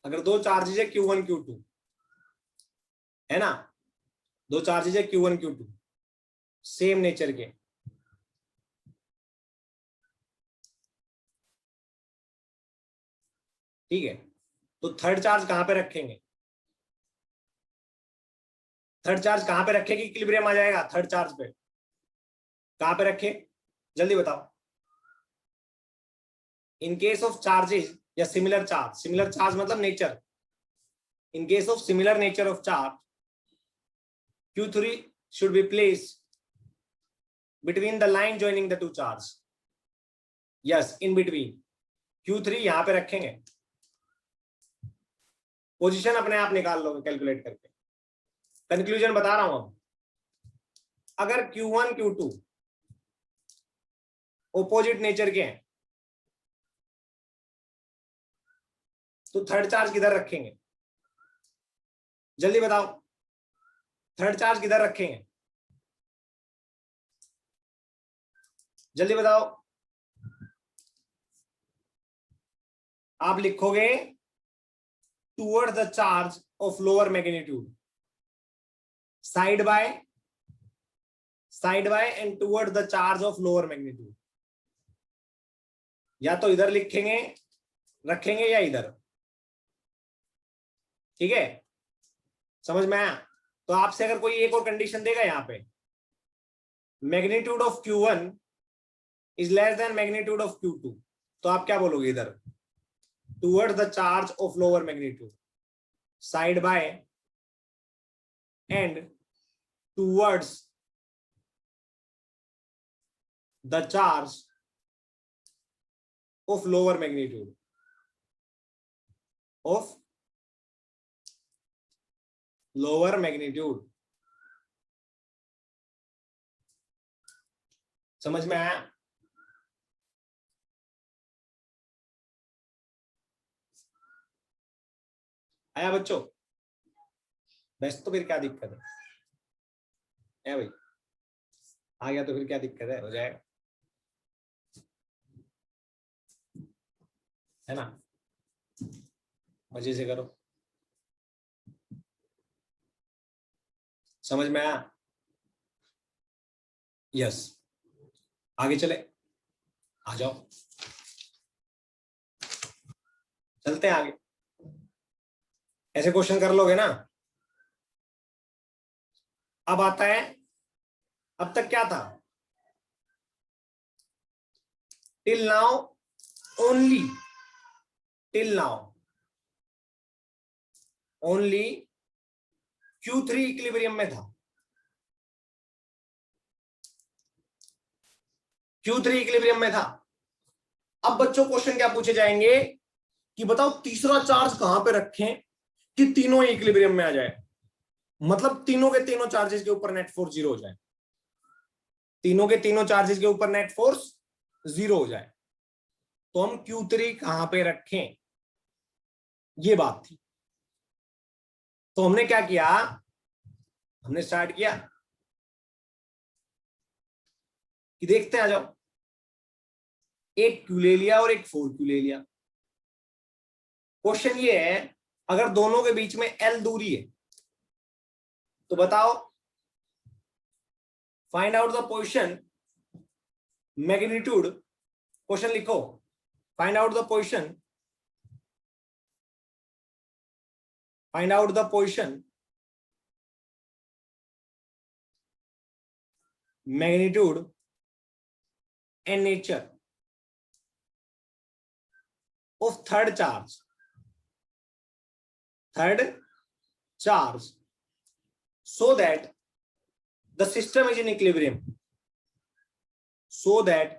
अगर दो चार्जेज है Q1 Q2, है ना? दो चार्जेज है Q1 Q2 सेम नेचर के, ठीक है? तो थर्ड चार्ज कहां पे रखेंगे? थर्ड चार्ज कहां पे रखेगी इक्विलिब्रियम आ जाएगा? थर्ड चार्ज पे कहां पे रखे? जल्दी बताओ। इन केस ऑफ चार्जेस या सिमिलर चार्ज मतलब nature, in case of similar nature of charge Q3 should be placed between the line joining the two charge. Yes, in between. Q3 यहां पे रखेंगे, पोजीशन अपने आप निकाल लोगे कैलकुलेट करके। कंक्लूजन बता रहा हूं अब, अगर Q1 Q2 ओपोजिट नेचर के हैं तो थर्ड चार्ज किधर रखेंगे? जल्दी बताओ, थर्ड चार्ज किधर रखेंगे? जल्दी बताओ। आप लिखोगे toward the charge of lower magnitude, side by and toward the charge of lower magnitude. या तो इधर लिखेंगे रखेंगे या इधर, ठीक है? समझ में आया? तो आपसे अगर कोई एक और कंडीशन देगा यहां पे, magnitude of Q1 is less than magnitude of Q2, तो आप क्या बोलोगे इधर? Toward the charge of lower magnitude, side by and towards the charge of lower magnitude of lower magnitude. समझ में आया? आया बच्चों? बस तो फिर क्या दिक्कत है भाई? आ गया तो फिर क्या दिक्कत है? हो जाएगा, है ना? मजे से करो। समझ में आया? यस, आगे चले, आ जाओ, चलते हैं आगे। ऐसे क्वेश्चन कर लोगे ना? अब आता है, अब तक क्या था? Till now only, till now only Q3 equilibrium में था, Q3 इक्विलिब्रियम में था। अब बच्चों क्वेश्चन क्या पूछे जाएंगे कि बताओ तीसरा चार्ज कहां पे रखें कि तीनों इक्विलिब्रियम में आ जाए, मतलब तीनों के तीनों चार्जेस के ऊपर नेट फोर्स जीरो हो जाए, तीनों के तीनों चार्जेस के ऊपर नेट फोर्स जीरो हो जाए, तो हम Q3 कहां पे रखें, ये बात थी। तो हमने क्या किया, हमने स्टार्ट किया कि देखते हैं, आ जाओ, एक Q ले लिया और एक 4Q ले लिया। क्वेश्चन ये है, अगर दोनों के बीच में L दूरी है तो बताओ, find out the position magnitude, question लिखो, find out the position, find out the position magnitude and nature of third charge, third charge, so that the system is in equilibrium, so that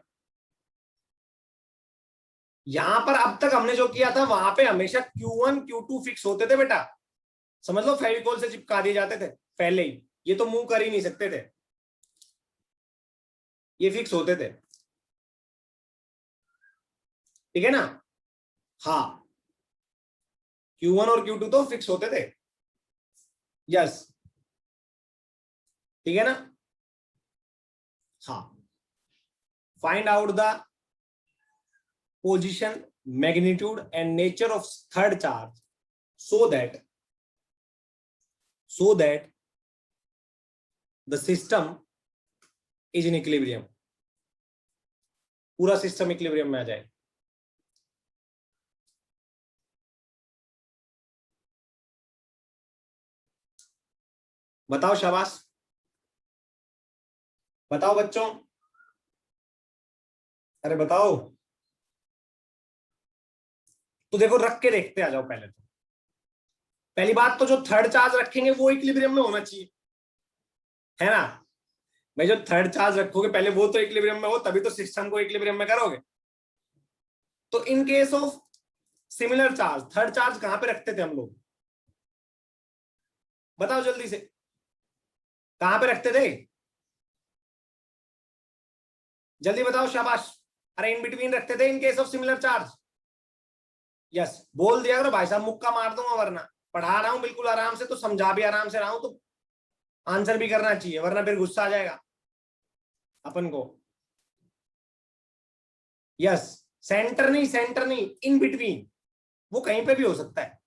यहां पर अब तक हमने जो किया था वहां पे हमेशा Q1 Q2 फिक्स होते थे बेटा, समझ लो फेविकोल से चिपका दिए जाते थे पहले ही, ये तो मूव कर ही नहीं सकते थे, ये फिक्स होते थे, ठीक है ना? हाँ, Q1 और Q2 तो फिक्स होते थे, यस, ठीक है ना? हाँ, find out the position magnitude and nature of third charge so that the system is in equilibrium, पूरा सिस्टम इक्विलिब्रियम में आ जाए। बताओ शाबाश, बताओ बच्चों, अरे बताओ, तो देखो रख के देखते, आ जाओ। पहले तो पहली बात तो जो थर्ड चार्ज रखेंगे वो इक्विलिब्रियम में होना चाहिए, है ना भाई? जो थर्ड चार्ज रखोगे पहले वो तो इक्विलिब्रियम में हो, तभी तो सिस्टम को इक्विलिब्रियम में करोगे। तो in case of similar charge third charge कहां पे रखते थे हम लोग, बताओ जल्दी से, कहां पे रखते थे? जल्दी बताओ शाबाश, अरे इन बिटवीन रखते थे in case of similar charge. Yes, बोल दिया करो भाई साहब, मुक्का मार दूंगा, वरना पढ़ा रहा हूं बिल्कुल आराम से, तो समझा भी आराम से रहा हूं, तो आंसर भी करना चाहिए, वरना फिर गुस्सा आ जाएगा अपन को। यस, सेंटर नहीं, सेंटर नहीं, इन बिटवीन, वो कहीं पे भी हो सकता है।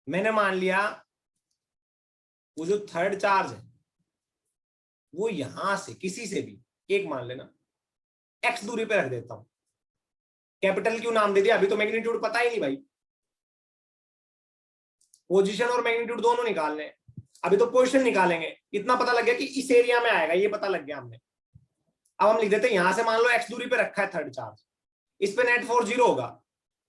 मैंने मान लिया वो जो थर्ड चार्ज है वो यहां से किसी से भी एक मान लेना एक्स दूरी पे रख देता हूं, कैपिटल क्यू नाम दे दिया, अभी तो मैग्नीट्यूड पता ही नहीं भाई, पोजीशन और मैग्नीट्यूड दोनों निकालने, अभी तो पोजीशन निकालेंगे, इतना पता लग गया कि इस एरिया में आएगा, ये पता लग गया हमने। अब हम लिख देते हैं यहां से मान लो एक्स दूरी पे रखा है थर्ड चार्ज, इस पे नेट फोर्स जीरो होगा,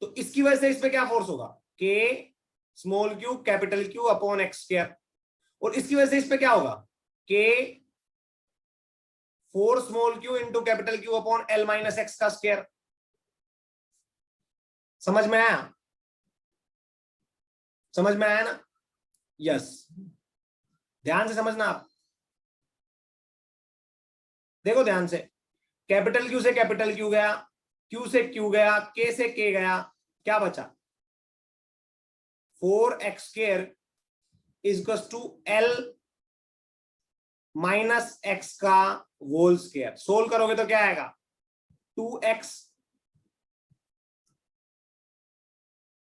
तो इसकी वजह से इस पे क्या फोर्स होगा, के small Q capital Q upon x square, और इसकी वजह से इस पे क्या होगा, के 4 small Q into capital Q upon l minus x का स्क्वायर। समझ में आया? समझ में आया ना? यस, ध्यान से समझना आप, देखो ध्यान से, कैपिटल क्यू से कैपिटल क्यू गया, क्यू से क्यू गया, के से के गया, क्या बचा, 4x square equals to l minus x का होल स्क्वायर। सोल्व करोगे तो क्या आएगा, 2x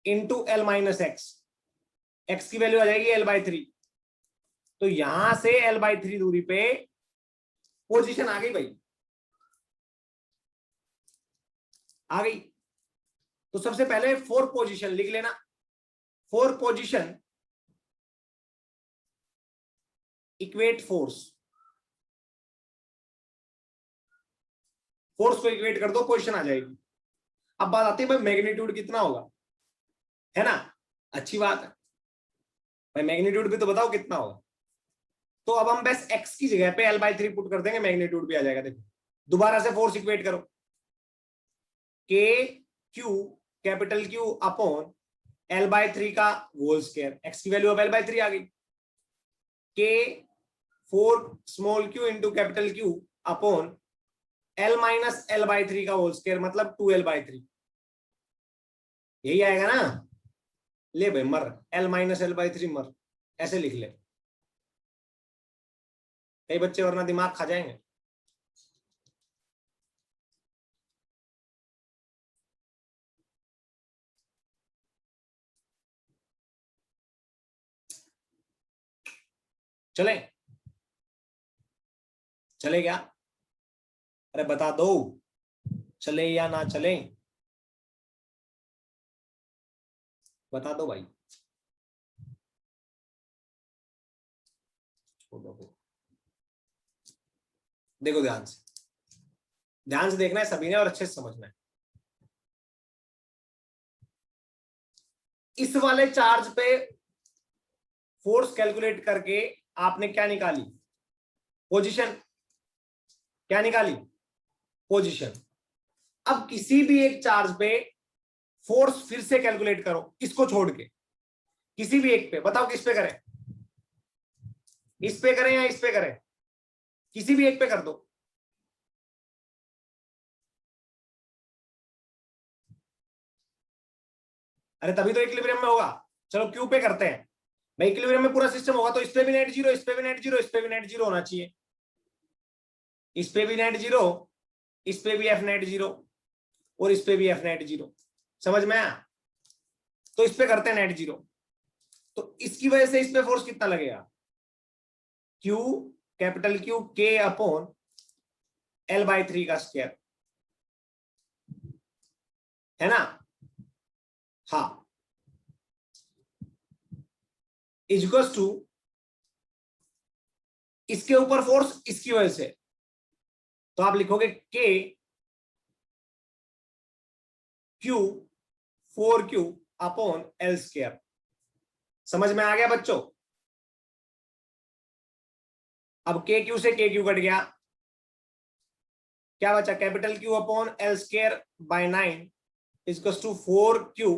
into l minus x, x की वैल्यू आ जाएगी L/3। तो यहां से L/3 दूरी पे पोजीशन आ गई भाई, आ गई। तो सबसे पहले 4 पोजीशन लिख लेना। 4 पोजीशन इक्वेट फोर्स, फोर्स को इक्वेट कर दो, पोजीशन आ जाएगी। अब बात आती है भाई मैग्नीट्यूड कितना होगा, है ना। अच्छी बात है भाई, मैग्नीट्यूड भी तो बताओ कितना होगा। तो अब हम बस x की जगह पे L/3 पुट कर देंगे, मैग्नीट्यूड भी आ जाएगा। देखो दोबारा से फोर्स इक्वेट करो, के q capital Q upon L/3 का होल स्क्वायर। एक्स की वैल्यू अब L/3 आ गई। के 4 small Q into capital Q upon L minus L/3 का होल स्क्वायर, मतलब 2L/3। यही आएगा ना। ले भाई मर, L माइनस L/3 मर, ऐसे लिख ले। कई बच्चे वरना दिमाग खा जाएंगे। चले चले क्या, अरे बता दो, चले या ना चले, बता दो भाई। देखो ध्यान से देखना है सभी ने और अच्छे से समझना है। इस वाले चार्ज पे फोर्स कैलकुलेट करके आपने क्या निकाली, पोजीशन। क्या निकाली, पोजीशन। अब किसी भी एक चार्ज पे फोर्स फिर से कैलकुलेट करो, इसको छोड़ के किसी भी एक पे। बताओ किस पे करें, इस पे करें या इस पे करें, किसी भी एक पे कर दो। अरे तभी तो इक्विलिब्रियम में होगा। चलो क्यू पे करते हैं भाई, इक्विलिब्रियम में पूरा सिस्टम होगा तो इस पे भी नेट जीरो, इस पे भी नेट जीरो, इस पे भी नेट जीरो होना चाहिए। इस पे भी नेट जीरो, इस पे भी एफ नेट जीरो, और इस पे भी एफ नेट जीरो। समझ में आया। तो इस पे करते हैं नेट जीरो, तो इसकी वजह से इस पे फोर्स कितना लगेगा, क्यू कैपिटल क्यू के अपॉन L/3 का स्क्वायर, है ना। हाँ, इक्वल्स टू इसके ऊपर फोर्स इसकी वजह से, तो आप लिखोगे के Q 4Q upon L square. समझ में आ गया बच्चों। अब के क्यू से के क्यू कट गया, क्या बचा, capital Q upon L square by 9 equals to 4Q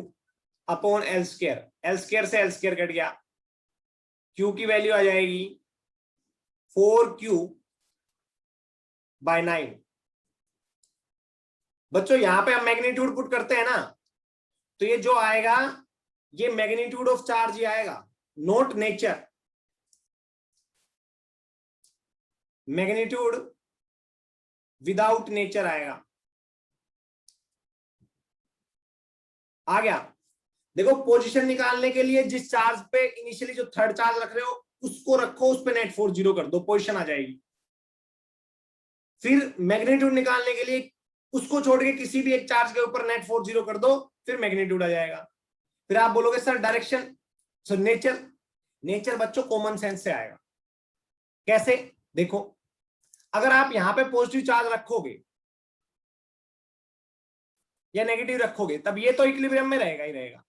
upon L square. L square से L स्क्वायर कट गया, Q की वैल्यू आ जाएगी 4Q बाय 9। बच्चों यहां पे हम मैग्नीट्यूड पुट करते हैं ना, तो ये जो आएगा ये मैग्नीट्यूड ऑफ चार्ज ही आएगा, note nature. Magnitude without nature आएगा। आ गया। देखो पोजीशन निकालने के लिए जिस चार्ज पे इनिशियली जो थर्ड चार्ज रख रहे हो उसको रखो, उस पे नेट फोर्स जीरो कर दो, पोजीशन आ जाएगी। फिर मैग्नीट्यूड निकालने के लिए उसको छोड़ के किसी भी एक चार्ज के ऊपर नेट फोर्स जीरो कर दो, फिर मैग्नीट्यूड आ जाएगा। फिर आप बोलोगे sir direction, sir nature. Nature बच्चों कॉमन सेंस से आएगा। कैसे, देखो अगर आप यहां पे पॉजिटिव चार्ज रखोगे या नेगेटिव रखोगे तब ये तो इक्विलिब्रियम में रहेगा ही रहेगा।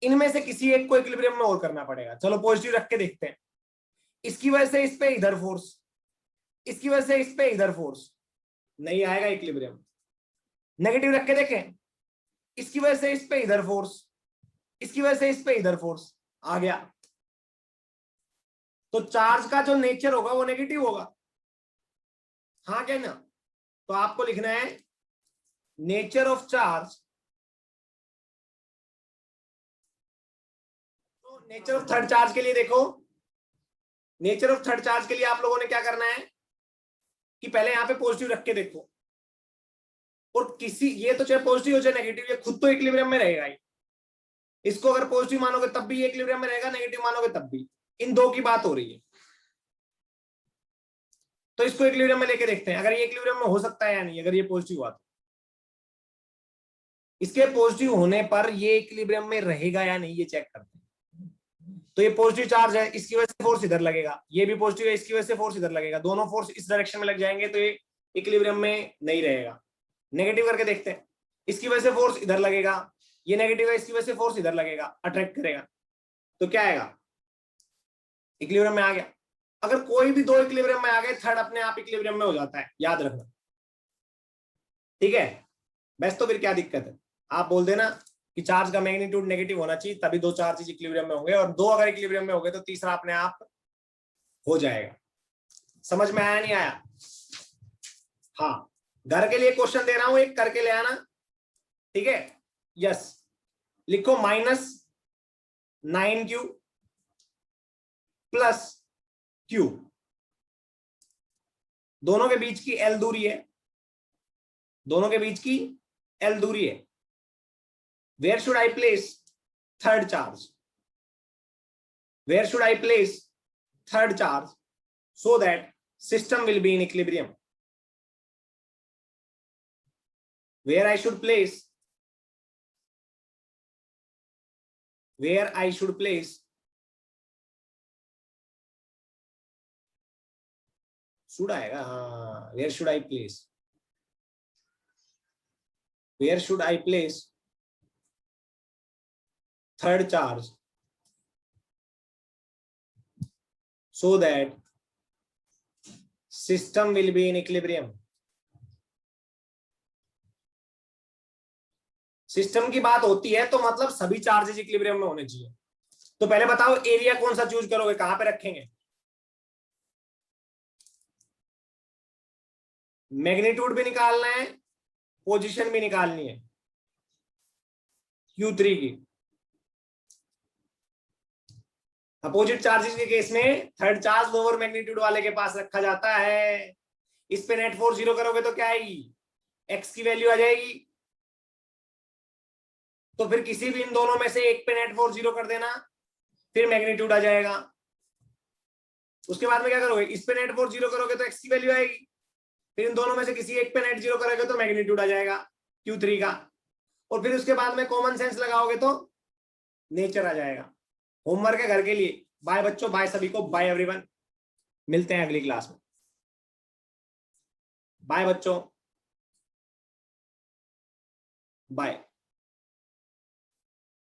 इनमें से किसी एक को इक्विलिब्रियम में और करना पड़ेगा। चलो पॉजिटिव रख के देखते हैं। इसकी वजह से इस पे इधर फोर्स, इसकी वजह से इस पे इधर फोर्स, नहीं आएगा इक्विलिब्रियम। नेगेटिव रख के देखें, इसकी वजह से इस पे इधर फोर्स, इसकी वजह से इस पे इधर फोर्स, आ गया। तो चार्ज का जो नेचर होगा वो नेगेटिव होगा, हाँ क्या ना। तो आपको लिखना है नेचर ऑफ चार्ज। तो नेचर ऑफ थर्ड चार्ज के लिए देखो, नेचर ऑफ थर्ड चार्ज के लिए आप लोगों ने क्या करना है कि पहले यहां पे पॉजिटिव रख के देखो, और किसी, ये तो चाहे पॉजिटिव हो चाहे नेगेटिव, ये खुद तो इक्विलिब्रियम में रहेगा ही। इसको अगर पॉजिटिव मानोगे तब भी इक्विलिब्रियम में रहेगा, नेगेटिव मानोगे तब भी। इन दो की बात हो रही है, तो इसको इक्विलिब्रियम में लेके देखते हैं अगर ये इक्विलिब्रियम में हो सकता है या नहीं। अगर ये पॉजिटिव हुआ तो इसके पॉजिटिव होने पर ये इक्विलिब्रियम में रहेगा या नहीं, ये चेक करते हैं। तो ये पॉजिटिव चार्ज है, इसकी वजह से फोर्स इधर लगेगा, ये भी पॉजिटिव है, इसकी वजह से फोर्स इधर लगेगा, दोनों फोर्स इस डायरेक्शन में लग जाएंगे तो ये इक्विलिब्रियम में नहीं रहेगा। नेगेटिव करके देखते हैं, इसकी वजह से फोर्स इधर लगेगा, ये नेगेटिव है, इसकी वजह से फोर्स इधर लगेगा, अट्रैक्ट करेगा, तो क्या आएगा, इक्विलिब्रियम में आ गया। अगर कोई भी दो इक्विलिब्रियम में आ गए, थर्ड अपने आप इक्विलिब्रियम में हो जाता है, याद रखना, ठीक है। बस तो फिर क्या दिक्कत है, आप बोल देना कि चार्ज का मैग्नीट्यूड नेगेटिव होना चाहिए तभी दो चार्जेस इक्विलिब्रियम में होंगे, और दो अगर इक्विलिब्रियम में हो गए तो तीसरा अपने आप हो जाएगा। समझ में आया नहीं आया? हाँ, घर के लिए क्वेश्चन दे रहा हूं, एक करके ले आना, ठीक है। यस, लिखो -9q प्लस q, दोनों के बीच की L दूरी है, दोनों के बीच की L दूरी है। Where should I place third charge? Where should I place third charge so that system will be in equilibrium? Where I should place should आएगा, हाँ, where should I place third charge so that system will be in equilibrium? System की बात होती है तो मतलब सभी charges equilibrium में होने चाहिए। तो पहले बताओ एरिया कौन सा चूज करोगे, कहां पे रखेंगे? मैग्नीट्यूड भी निकालना है, पोजीशन भी निकालनी है Q3 की। अपोजिट चार्जेस के केस में थर्ड चार्ज लोअर मैग्नीट्यूड वाले के पास रखा जाता है। इस पे नेट फोर्स 0 करोगे तो क्या आएगी, x की वैल्यू आ जाएगी। तो फिर किसी भी इन दोनों में से एक पे नेट फोर्स 0 कर देना, फिर मैग्नीट्यूड आ जाएगा। उसके बाद में क्या करोगे, इस पे नेट फोर्स 0 करोगे तो x की वैल्यू आएगी, फिर इन दोनों में से किसी एक पे नेट 0 करोगे तो मैग्नीट्यूड आ जाएगा Q3 का, और फिर उसके बाद में कॉमन सेंस लगाओगे तो नेचर आ जाएगा। होमवर्क है घर के लिए। बाय बच्चों, बाय सभी को, बाय एवरीवन, मिलते हैं अगली क्लास में। बाय बच्चों, बाय।